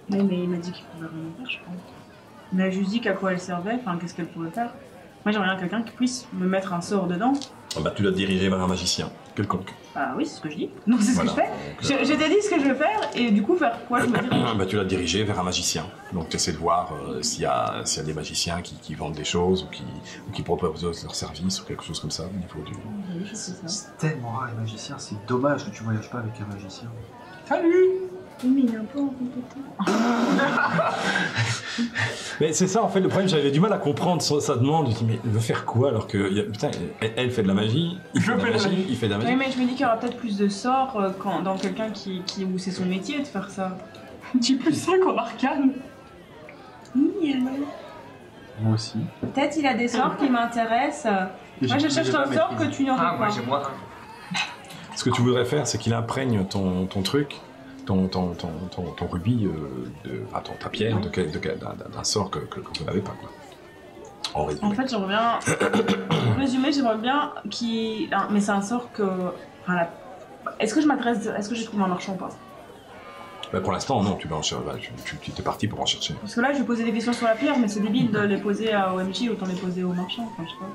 Oui, mais il m'a dit qu'il pouvait rien faire, je pense. Il m'a juste dit qu'à quoi elle servait, enfin qu'est-ce qu'elle pouvait faire. Moi j'aimerais bien quelqu'un qui puisse me mettre un sort dedans. Ah bah tu dois te diriger vers un magicien, quelconque. Ah oui, c'est ce que je dis. Donc c'est ce Voilà. que je fais. Je t'ai dit ce que je vais faire et du coup vers quoi je me dirige. Bah tu dois te diriger vers un magicien. Donc tu essaies de voir s'il y a des magiciens qui vendent des choses ou qui proposent leurs services ou quelque chose comme ça au niveau du... Oui, je sais ça. C'est tellement rare les magiciens, c'est dommage que tu voyages pas avec un magicien. Salut. Oui, mais il est un peu incompétent. Mais c'est ça, en fait, le problème, j'avais du mal à comprendre sa demande. Je me dis, mais il veut faire quoi alors que... Putain, elle fait de la magie, il fait de la magie, il fait de la magie. Oui, mais je me dis qu'il y aura peut-être plus de sorts dans quelqu'un où c'est son métier de faire ça. Dis plus 5 en arcane. Oui, Moi aussi. peut-être il a des sorts qui m'intéressent Moi, je cherche un sort que tu n'aurais Ah, moi pas. j'ai moins 1. Ce que tu voudrais faire, c'est qu'il imprègne ton truc, ton rubis, ta pierre, d'un sort que vous n'avez pas, quoi. En résumé. En fait, j'aimerais bien. En résumé, j'aimerais bien qu'il. Ah, mais c'est un sort que. Enfin, est-ce que je m'adresse. Est-ce que j'ai trouvé un marchand ou pas? Bah, pour l'instant, non, tu vas en chercher. Tu es parti pour en chercher. Parce que là, je vais poser des questions sur la pierre, mais c'est débile de les poser à OMJ, autant les poser au marchand. Enfin, je sais pas.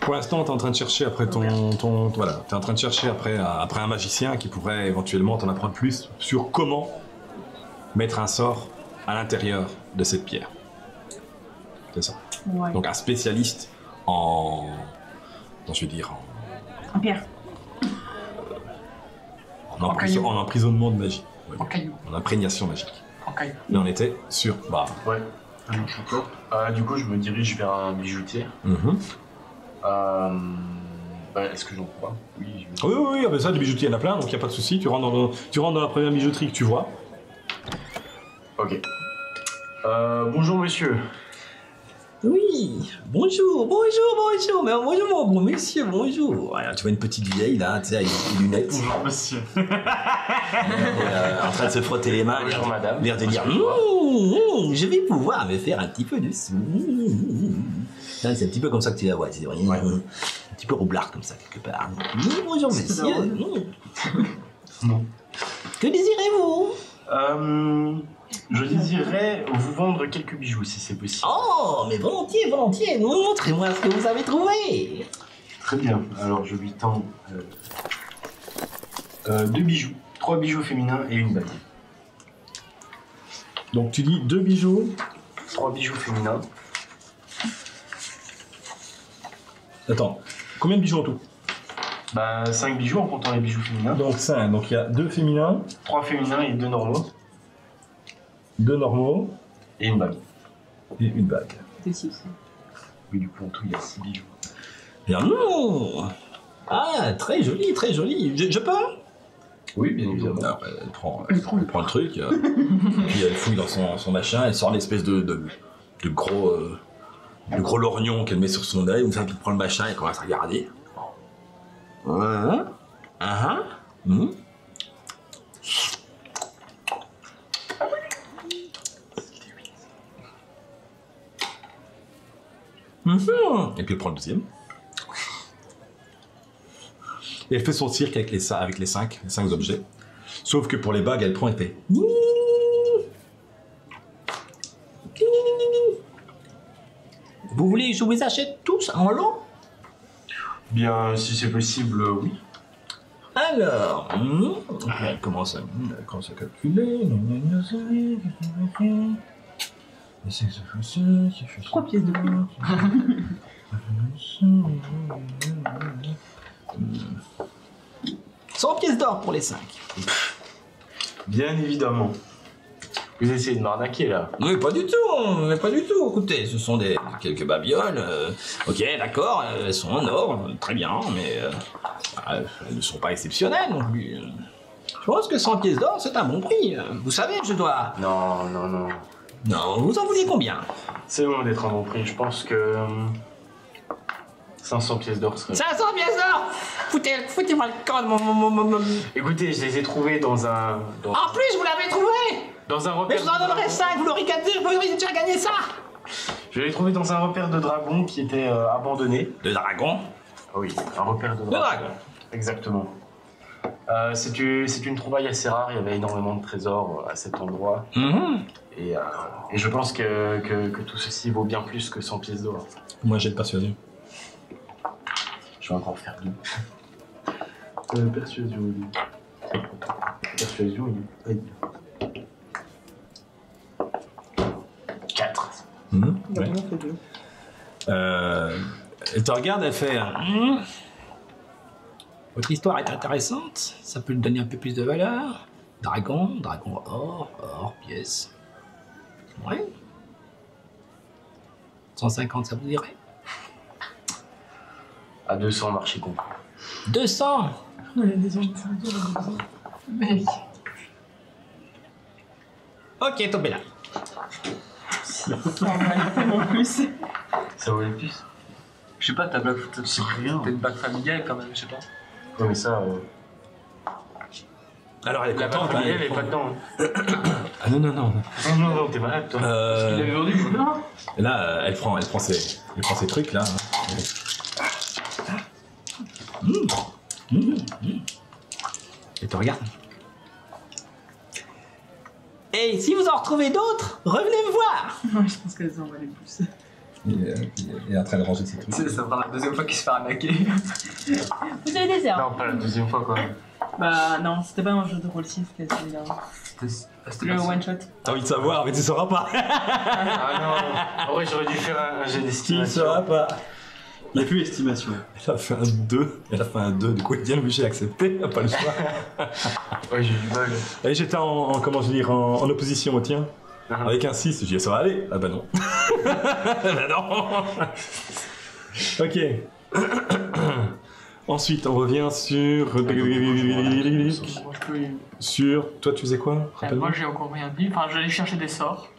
Pour l'instant, t'es en train de chercher après voilà, t'es en train de chercher après un magicien qui pourrait éventuellement t'en apprendre plus sur comment mettre un sort à l'intérieur de cette pierre. C'est ça. Ouais. Donc un spécialiste en En pierre. en emprisonnement de magie. Oui. En caillou. En imprégnation magique. En caillou. Là, on était sur. Bah. Ouais. Du coup, je me dirige vers un bijoutier. Est-ce que j'en trouve un? Oui, je vais... Oui, mais ça, du bijoutier, il y en a plein, donc il n'y a pas de souci. Tu rentres dans la première bijouterie que tu vois. Ok. Bonjour, monsieur. Oui, bonjour, mais bonjour mon gros monsieur, bonjour. Alors, tu vois une petite vieille là, tu sais, avec des lunettes. Bonjour monsieur. En train de se frotter les mains, Bonjour, madame. l'air de dire je vais pouvoir me faire un petit peu de sous. C'est un petit peu comme ça que tu la vois, c'est vrai. Un petit peu roublard comme ça, quelque part. Bonjour monsieur. Non. Que désirez-vous? Je désirerais vous vendre quelques bijoux si c'est possible. Oh, mais volontiers, volontiers. Montrez-moi ce que vous avez trouvé. Très bien. Alors je lui tends 2 bijoux, 3 bijoux féminins et une bague. Donc tu dis 2 bijoux. 3 bijoux féminins. Attends, combien de bijoux en tout? 5 bijoux en comptant les bijoux féminins. Donc 5, donc il y a 2 féminins. 3 féminins et 2 normaux. 2 normaux. Et une bague. Et une bague. C'est 6. Oui, du coup en tout il y a 6 bijoux. Bien non. Ah, très joli, très joli. Je peux? Oui, bien évidemment. Alors, elle prend le truc, puis elle fouille dans son machin, elle sort l'espèce de gros lorgnon qu'elle met sur son œil, puis elle prend le machin et commence à regarder. Et puis elle prend le deuxième. Et elle fait son cirque avec les 5 objets. Sauf que pour les bagues, elle prend et fait. Vous voulez que je vous achète tous en lot? Bien, si c'est possible, oui. Alors, Elle commence à calculer. 3 pièces de plus. 100 pièces d'or pour les 5. Bien évidemment. Vous essayez de m'arnaquer là. Oui, pas du tout. Écoutez, ce sont quelques babioles. Ok, d'accord, elles sont en or, très bien, mais elles ne sont pas exceptionnelles non plus. Je pense que 100 pièces d'or, c'est un bon prix. Vous savez, je dois... Non. Non, vous en vouliez combien? C'est bon d'être un bon prix. Je pense que 500 pièces d'or serait... 500 pièces d'or. Foutez-moi le camp de mon... Écoutez, je les ai trouvés dans un... En plus, vous l'avez trouvé. Dans un Mais repère... je vous en donnerai 5, vous l'aurez gagné, vous aurez déjà gagné ça. Je l'ai trouvé dans un repère de dragons qui était abandonné. De dragon? Oui, un repère de De dragons. dragon. Exactement. C'est une trouvaille assez rare, il y avait énormément de trésors à cet endroit. Et je pense que tout ceci vaut bien plus que 100 pièces d'or. Moi, j'ai de persuasion. Je vais encore faire 2. Persuasion, oui. Persuasion, oui. 4. Ouais. Elle te regarde, elle fait. Votre histoire est intéressante, ça peut lui donner un peu plus de valeur. Dragon, or, pièce. Ouais. 150, ça vous dirait? À 200, marché conclu. 200. Ok, tombez là. En plus. Ça vaut le plus. Je sais pas, ta blague, C'est rien. t'as une blague familiale quand même, je sais pas. Ouais, mais ça. Alors, elle est La contente. blague hein, familiale, elle est pas dedans. Ah non, non, non. Non, t'es malade, toi. Il avait vendu, non? Là, elle prend ses trucs, là. Et tu regardes. Et si vous en retrouvez d'autres, revenez me voir. Ouais, je pense qu'elles en valaient plus. Il est en train de ranger ses trucs. Tu sais, ça fera la deuxième fois qu'il se fait arnaquer. Vous avez des heures? Non, pas la deuxième fois, quoi. Bah non, c'était pas un jeu de rôle 6, c'était celui-là. C'était Le pas ça. one shot. T'as envie de savoir, mais tu sauras pas. Ah non. En vrai, j'aurais dû faire un jet Tu d'estimation. sauras pas. Il n'y a plus estimation. Elle a fait un 2. Elle a fait un 2. Du coup, Diane obligé d'accepter. Pas le choix. Ouais, j'ai du mal. Et j'étais comment je veux dire, en opposition au tien. Avec un 6, j'ai dit ça va aller. Ah bah non. Bah non. Ok. Ensuite, on revient sur... Moi, je peux... Sur... Toi, tu faisais quoi? Rappelle-moi. Moi, j'ai encore rien dit. Enfin, j'allais chercher des sorts.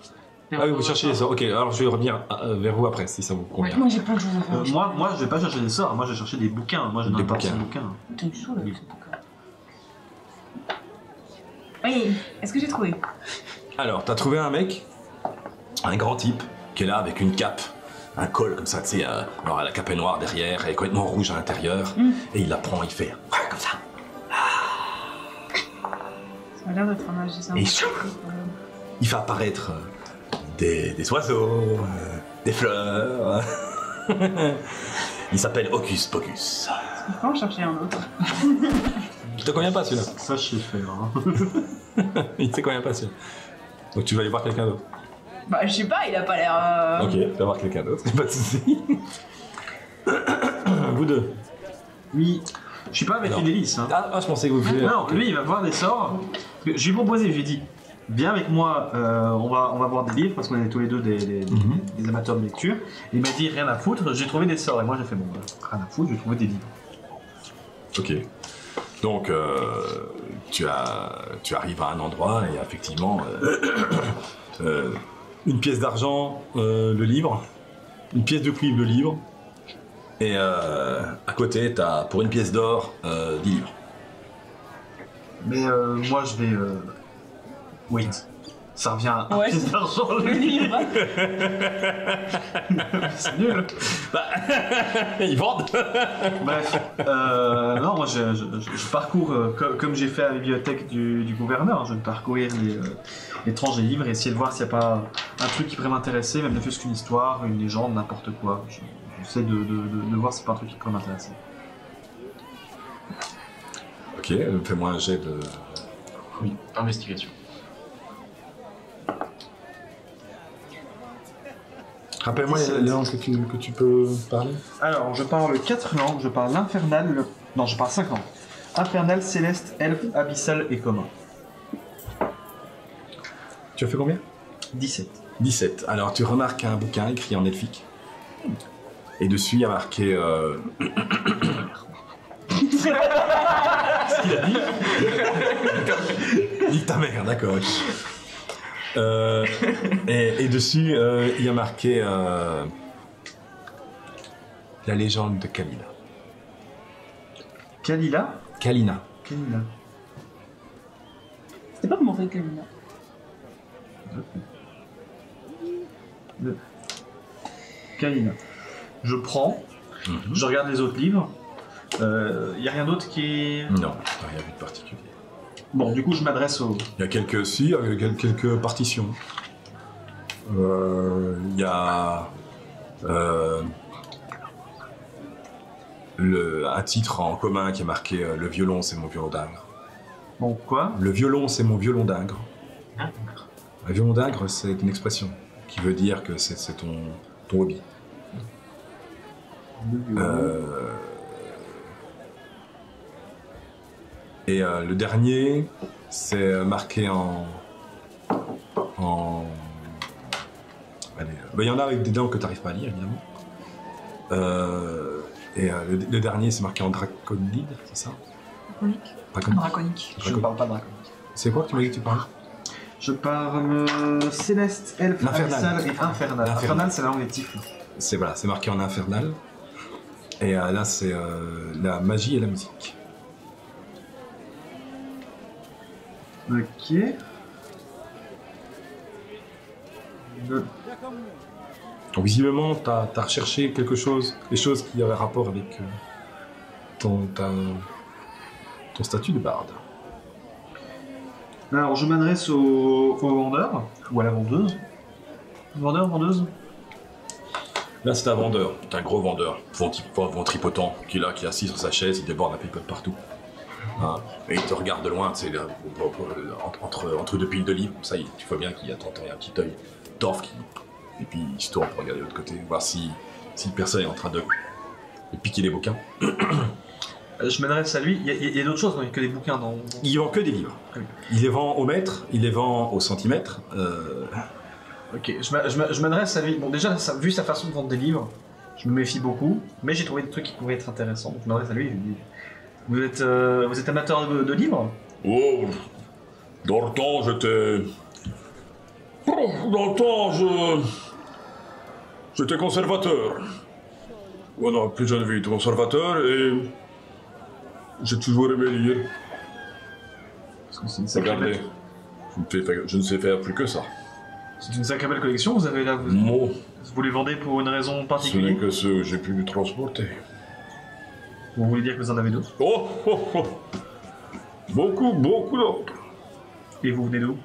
Ah oui, vous cherchez les sorts. Ok, alors je vais revenir vers vous après, si ça vous convient. Moi j'ai plein de choses à faire. Moi, je vais pas chercher des sorts. Moi, je vais chercher des bouquins. Moi, j'ai Des un partie de bouquins. bouquins. T'es chaud avec ce bouquin. Oui, est-ce que j'ai trouvé? Alors, t'as trouvé un mec, un grand type, qui est là avec une cape, un col comme ça, tu sais, alors la cape est noire derrière, elle est complètement rouge à l'intérieur, et il la prend, il fait comme ça. Ça a l'air d'être un magicien. Et il fait apparaître des oiseaux, des fleurs. Il s'appelle Hocus Pocus. On peut en chercher un autre. Il te convient pas celui-là? Ça, je sais faire. Hein. Il te convient pas celui-là. Donc tu vas aller voir quelqu'un d'autre. Bah je sais pas, il a pas l'air... Ok, tu vas voir quelqu'un d'autre, pas de soucis. Vous deux. Oui. Je suis pas avec Alors. une hélice. Hein. Ah, je pensais que vous faisiez... Non, lui, il va voir des sorts. Je lui ai proposé, je lui ai dit, viens avec moi, on va voir des livres, parce qu'on est tous les deux des amateurs de lecture. Et il m'a dit, rien à foutre, j'ai trouvé des sorts. Et moi, j'ai fait, bon, rien à foutre, j'ai trouvé des livres. Ok. Donc, tu arrives à un endroit et effectivement, une pièce d'argent, le livre, une pièce de cuivre, le livre, et à côté, t'as pour une pièce d'or, 10 livres. Mais moi, je vais... Wait. Ça revient à un Ouais, pièce d'argent, Le le livre. livre. C'est nul. Ils vendent. Bref, non, moi je parcours comme j'ai fait à la bibliothèque du gouverneur. Je vais parcourir les tranches des livres et essayer de voir s'il n'y a pas un truc qui pourrait m'intéresser, même ne fût-ce qu'une histoire, une légende, n'importe quoi. J'essaie de voir si c'est pas un truc qui pourrait m'intéresser. Ok, fais-moi un jet de... Oui, investigation. Rappelle-moi les langues que tu peux parler. Alors, je parle 4 langues. Je parle l'infernal, non, je parle 5 langues. Infernal, céleste, elfe, abyssal et commun. Tu as fait combien? 17. 17. Alors tu remarques un bouquin écrit en elfique. Et dessus il y a marqué... Qu'est-ce qu'il a dit? Nique ta mère, d'accord. Et dessus il y a marqué la légende de Kalina. Kalila. Kalina. Kalila. C'était pas mauvais Kalina. Kalina. Je prends, je regarde les autres livres. Y a rien d'autre qui est... Non, t'as rien vu de particulier. Bon, du coup, je m'adresse au... Il y a quelques partitions. Il y a un titre en commun qui est marqué le violon c'est mon violon d'ingre. Bon, quoi? Le violon c'est mon violon d'ingre. Un violon d'ingre c'est une expression qui veut dire que c'est ton hobby. Et le dernier, c'est marqué en... Allez, il y en a avec des langues que tu n'arrives pas à lire, évidemment. Le dernier, c'est marqué en draconide, c'est ça? Draconique. Draconique. Je ne parle pas draconique. C'est quoi que tu m'as dit que tu parles? Je parle céleste, elfe, L'infernal. abyssal et infernal. Infernal, c'est la langue des types. C'est marqué en infernal. Et là, c'est la magie et la musique. Ok. Donc, visiblement, t'as recherché quelque chose, des choses qui avaient rapport avec ton statut de barde. Alors, je m'adresse au vendeur, ou à la vendeuse. Vendeur, vendeuse. Là, c'est un vendeur, un gros vendeur, ventripotent, qui est là, qui est assis sur sa chaise, il déborde la pipote partout. Hein, et il te regarde de loin, c'est entre deux piles de livres, ça, tu vois bien qu'il y a un petit œil torf qui... Et puis il se tourne pour regarder de l'autre côté, voir si personne est en train de piquer les bouquins. Je m'adresse à lui, il y a d'autres choses, il n'y a que des bouquins dans... Il vend que des livres. Il les vend au mètre, il les vend au centimètre. Ok, je m'adresse à lui. Bon, déjà, vu sa façon de vendre des livres, je me méfie beaucoup, mais j'ai trouvé des trucs qui pouvaient être intéressants. Donc je m'adresse à lui et je lui dis, vous êtes amateur de livres? Oh, dans le temps, j'étais... Dans le temps, j'étais conservateur. Voilà, plus jeune vie, conservateur, et j'ai toujours aimé lire. Parce que c'est une sacrée Regardez, je ne sais faire plus que ça. C'est une sacrée belle collection, vous avez là... Vous les vendez pour une raison Ce particulière? n'est que ce que j'ai pu transporter. Vous voulez dire que vous en avez d'autres? Oh. Beaucoup d'autres. Et vous venez d'où?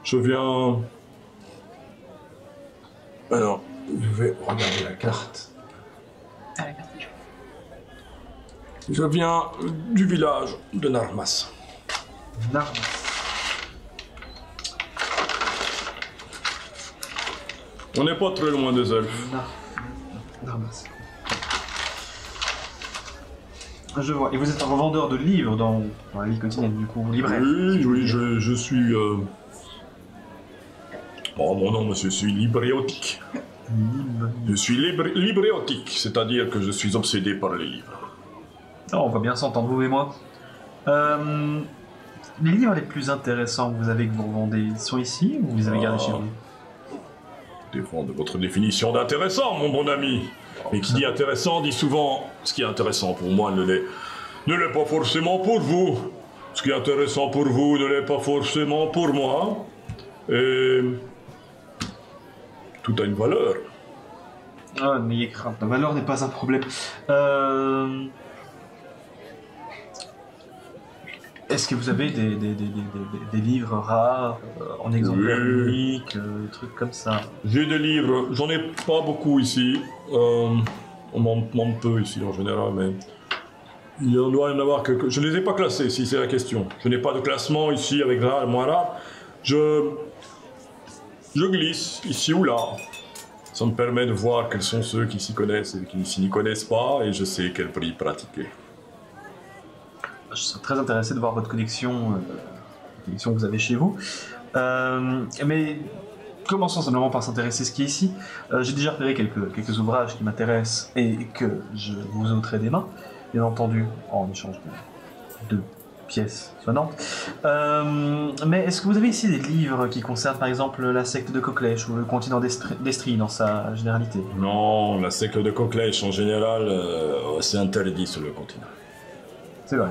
Je viens... Alors, je vais regarder la carte. Ah, la carte est chouette. Je viens du village de Narmas. Narmas. On n'est pas très loin des elfes. Narmas. Je vois. Et vous êtes un revendeur de livres dans la vie quotidienne, du coup, libraire? Oui, je suis... Oh, mon nom, monsieur, je suis libréotique. Je suis libréotique, c'est-à-dire que je suis obsédé par les livres. Oh, on va bien s'entendre, vous et moi. Les livres les plus intéressants que vous avez, que vous revendez, ils sont ici ou vous les avez gardés chez vous? Dépend de votre définition d'intéressant, mon bon ami. Et qui dit intéressant dit souvent ce qui est intéressant pour moi ne l'est pas forcément pour vous. Ce qui est intéressant pour vous ne l'est pas forcément pour moi. Et tout a une valeur. Ah, n'ayez crainte, la valeur n'est pas un problème. Est-ce que vous avez des livres rares, en exemplaire unique, des trucs comme ça? J'ai des livres, j'en ai pas beaucoup ici. On m'en demande peu ici en général, mais il doit y en avoir quelques. Je ne les ai pas classés, si c'est la question. Je n'ai pas de classement ici avec rare et moins rare. Je glisse ici ou là. Ça me permet de voir quels sont ceux qui s'y connaissent et qui ne s'y connaissent pas, et je sais quel prix pratiquer. Je serais très intéressé de voir votre collection, que vous avez chez vous. Mais commençons simplement par s'intéresser à ce qui est ici. J'ai déjà repéré quelques ouvrages qui m'intéressent et que je vous ôterai des mains, bien entendu, en échange de pièces sonnantes. Mais est-ce que vous avez ici des livres qui concernent par exemple la secte de Coquelèche ou le continent d'Estrie dans sa généralité? Non, la secte de Coquelèche en général, c'est interdit sur le continent. C'est vrai.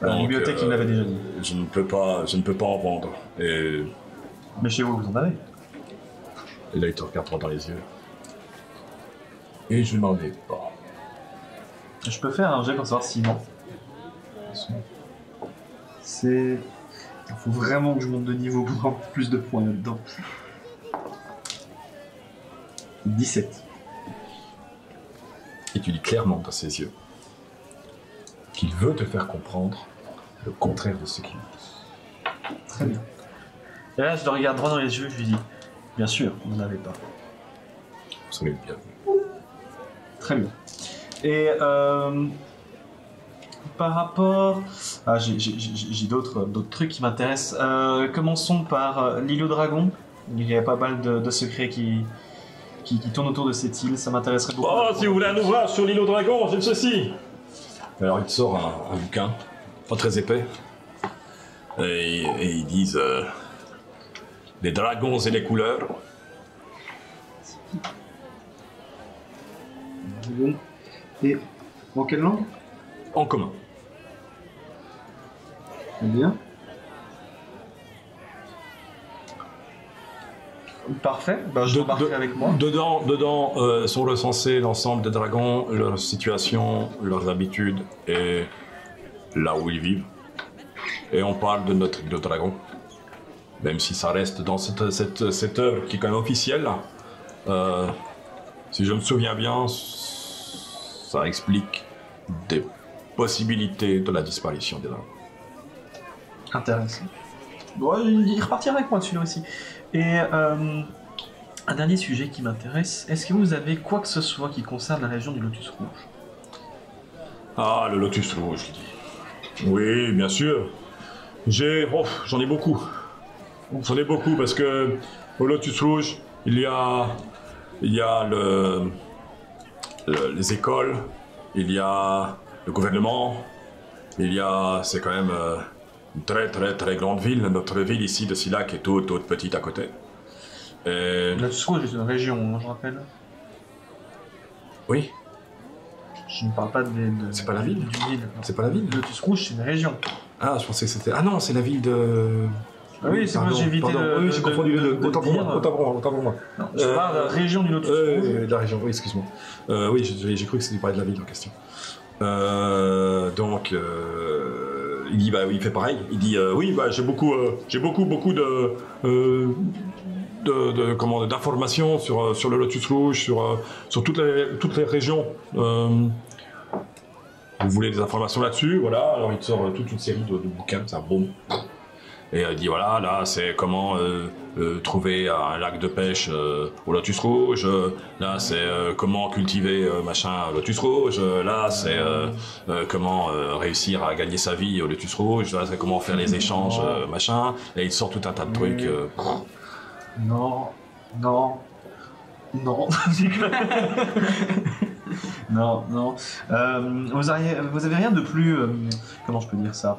La bibliothèque, il me l'avait déjà dit. Je ne peux pas en vendre. Et... Mais chez vous, vous en avez? Et là, il te regarde droit dans les yeux. Et je n'en ai pas. Je peux faire un jet pour savoir si non. C'est... Il faut vraiment que je monte de niveau pour avoir plus de points là-dedans. 17. Et tu dis clairement dans ses yeux qu'il veut te faire comprendre le contraire de ce qu'il dit. Très bien. Et là, je le regarde droit dans les yeux et je lui dis, bien sûr, vous n'en avez pas. Vous êtes bienvenue. Très bien. Et par rapport... Ah, j'ai d'autres trucs qui m'intéressent. Commençons par l'île au dragon. Il y a pas mal de secrets qui tournent autour de cette île. Ça m'intéresserait beaucoup. Oh, si vous voulez un ouvrage sur l'île au dragon, j'ai ceci. Alors, il te sort un bouquin, pas très épais. Et ils disent... les dragons et les couleurs. Bon. Et en quelle langue? En commun. Très bien. Parfait, bah, je remarquerai avec moi. Dedans sont recensés l'ensemble des dragons, leur situation, leurs habitudes et là où ils vivent. Et on parle de notre de dragon. Même si ça reste dans cette œuvre qui est quand même officielle. Si je me souviens bien, ça explique des possibilités de la disparition des dragons. Intéressant. Bon, il repartira avec moi celui-là aussi. Et un dernier sujet qui m'intéresse, est-ce que vous avez quoi que ce soit qui concerne la région du Lotus Rouge? Ah, le Lotus Rouge, je dis. Oui, bien sûr. J'en ai beaucoup. J'en ai beaucoup parce que au Lotus Rouge, il y a les écoles, il y a le gouvernement, c'est quand même une très très très grande ville. Notre ville ici de Silac est toute petite à côté. Et... Le Lotus Rouge c'est une région, je rappelle. Oui. Je ne parle pas de c'est pas la ville. Du ville. C'est pas la ville. Le Lotus Rouge c'est une région. Ah, je pensais que c'était... Ah non, c'est la ville de... Ah oui, c'est moi j'ai évité oui, j'ai confondu autant pour moi. Non, je parle de la région du Lotus Rouge. De la région, oui, excuse-moi. Oui, j'ai cru que c'était parler de la ville en question. Donc, il dit, bah oui, il fait pareil. Il dit, oui, bah j'ai beaucoup d'informations sur le Lotus Rouge, sur toutes les régions. Vous voulez des informations là-dessus, voilà. Alors il te sort toute une série de bouquins, ça boum. Et il dit voilà, là c'est comment trouver un lac de pêche au Lotus Rouge, là c'est comment cultiver machin au Lotus Rouge, là c'est comment réussir à gagner sa vie au Lotus Rouge, là c'est comment faire les échanges machin, et il sort tout un tas de trucs. Non. Non. Non. Vous avez rien de plus... comment je peux dire ça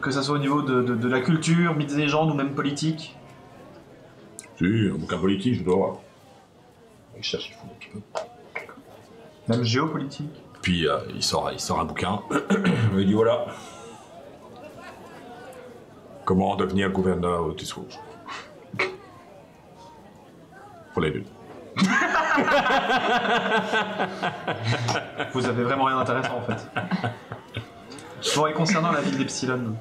que ça soit au niveau de la culture, mythes et légendes ou même politique? Si, un bouquin politique, je dois avoir. Il cherche, il faut un petit peu. Même géopolitique? Puis il sort un bouquin, il dit voilà. Comment devenir gouverneur au Lotus Rouge. Pour les nuls. Vous avez vraiment rien d'intéressant en fait. Bon, et concernant la ville d'Epsilon.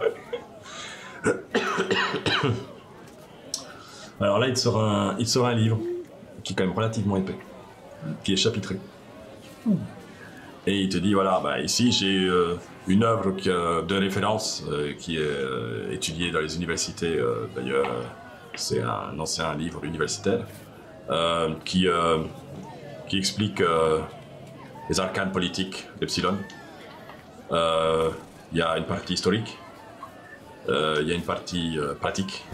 Alors là, il sort un livre qui est quand même relativement épais, qui est chapitré. Et il te dit voilà, bah, ici j'ai une œuvre de référence qui est étudiée dans les universités. D'ailleurs, c'est un ancien livre universitaire qui explique les arcanes politiques d'Epsilon. Il y a une partie historique, il y a une partie pratique,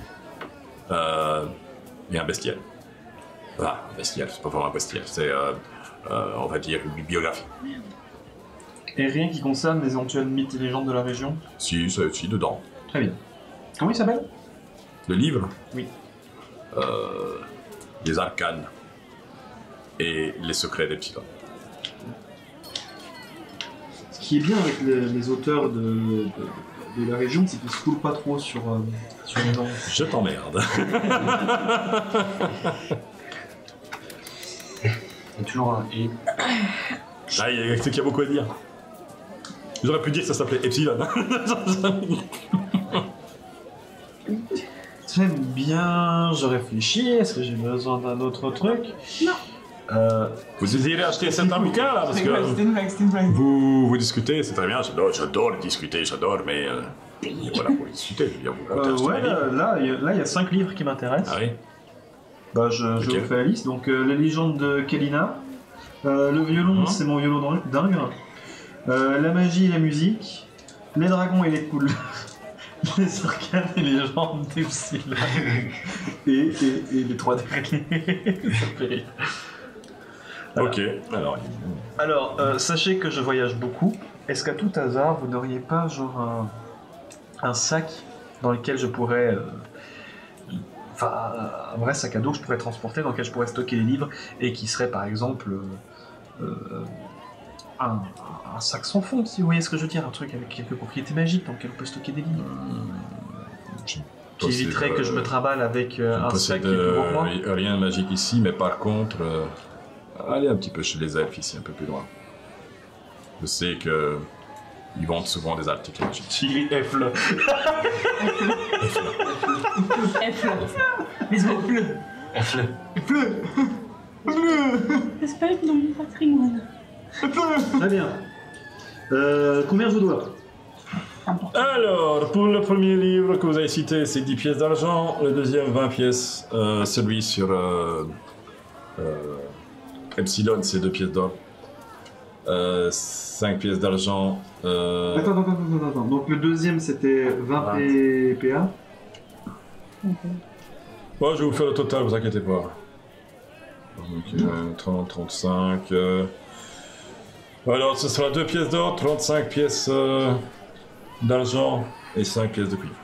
et un bestiaire. Voilà, un bestiaire, c'est pas vraiment un bestiaire, c'est, on va dire, une biographie. Et rien qui concerne les éventuels mythes et légendes de la région? Si, c'est aussi dedans. Très bien. Comment il s'appelle? Le livre? Oui. Les arcanes et les secrets d'Epsilon. Ce qui est bien avec les auteurs de la région, c'est qu'ils se coulent pas trop sur les noms. Je t'emmerde. Il y a toujours un et. Ah, il y a beaucoup à dire. J'aurais pu dire que ça s'appelait Epsilon. Très bien, je réfléchis. Est-ce que j'ai besoin d'un autre truc? Non. Vous désirez acheter certains bouquins là parce que C'était une blague. vous discutez, c'est très bien. J'adore discuter, mais voilà pour discuter. Je veux dire, vous comptez acheter Ouais, un livre. là, il y a 5 livres qui m'intéressent. Ah oui. Bah, je vous fais la liste. Donc, les légendes de Kelina. Le violon, c'est mon violon dingue. La magie et la musique. Les dragons et les couleurs. Les arcanes et les légendes d'Epsilon. et les 3 derniers. Ça fait rire. Voilà. Ok, Alors, sachez que je voyage beaucoup. Est-ce qu'à tout hasard, vous n'auriez pas genre un sac dans lequel je pourrais... Enfin, un vrai sac à dos que je pourrais transporter, dans lequel je pourrais stocker les livres, et qui serait par exemple un sac sans fond, si vous voyez ce que je veux dire, un truc avec quelques propriétés magiques dans lequel on peut stocker des livres. Qui éviterait que je me trimballe avec un sac qui est plus gros que moi. Rien de magique ici, mais par contre, allez un petit peu chez les elfes ici, un peu plus loin. Je sais que ils vendent souvent des articles magiques. Chili F-le. F. Les bleus. J'espère qu'ils n'ont mis pas de patrimoine. Très bien. Combien je vous dois? Alors, pour le premier livre que vous avez cité, c'est 10 pièces d'argent. Le deuxième, 20 pièces. Celui sur Epsilon, c'est 2 pièces d'or. 5 pièces d'argent. Attends. Donc le deuxième c'était 20 PA. Bon, je vais vous faire le total, vous inquiétez pas. Donc, 30, 35. Alors, ce sera 2 pièces d'or, 35 pièces d'argent et 5 pièces de cuivre.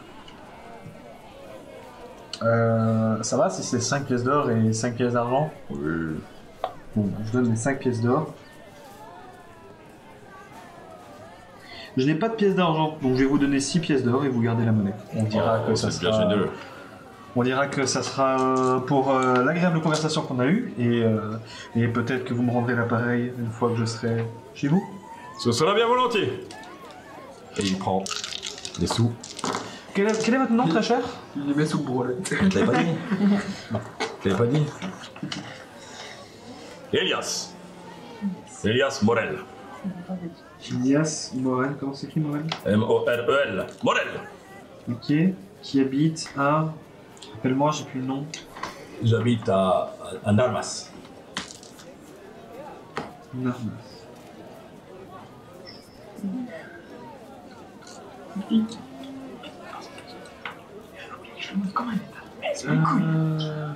Ça va si c'est 5 pièces d'or et 5 pièces d'argent? Oui. Bon, je donne les 5 pièces d'or. Je n'ai pas de pièces d'argent, donc je vais vous donner 6 pièces d'or et vous gardez la monnaie. On dira que ça c'est bien sera... généreux. On dira que ça sera pour l'agréable conversation qu'on a eue et peut-être que vous me rendrez l'appareil une fois que je serai chez vous. Ce sera bien volontiers. Et il prend les sous. Quel est votre nom, très cher? Il les met sous le brelet. Je l'avais pas dit. Je l'avais pas dit. Elias. Elias Morel. Elias Morel, comment s'écrit Morel? M-O-R-E-L. Morel. Ok, qui habite à... Rappelle-moi, j'ai plus le nom. J'habite à Narmas. Narmas.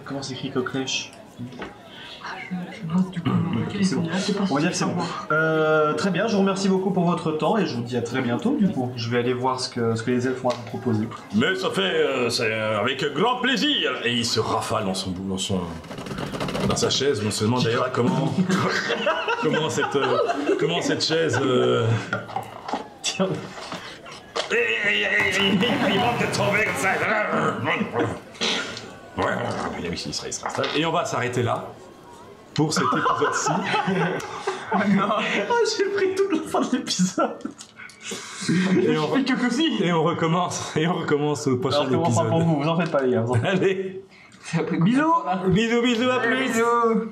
Comment s'écrit Coquelèche? C'est bon. On va dire que c'est bon. Très bien, je vous remercie beaucoup pour votre temps et je vous dis à très bientôt du coup. Je vais aller voir ce que les elfes ont à vous proposer. Mais ça fait... c'est avec grand plaisir. Et il se rafale dans sa chaise. On se demande d'ailleurs comment cette chaise... Tiens. Il manque de tomber comme ça. Oui, il sera installé. Et on va s'arrêter là pour cet épisode-ci. J'ai pris toute la fin de l'épisode. Et on recommence au prochain Alors, épisode. pour vous en faites pas les gars. Allez, Bisous. bisous, à plus. Bisous.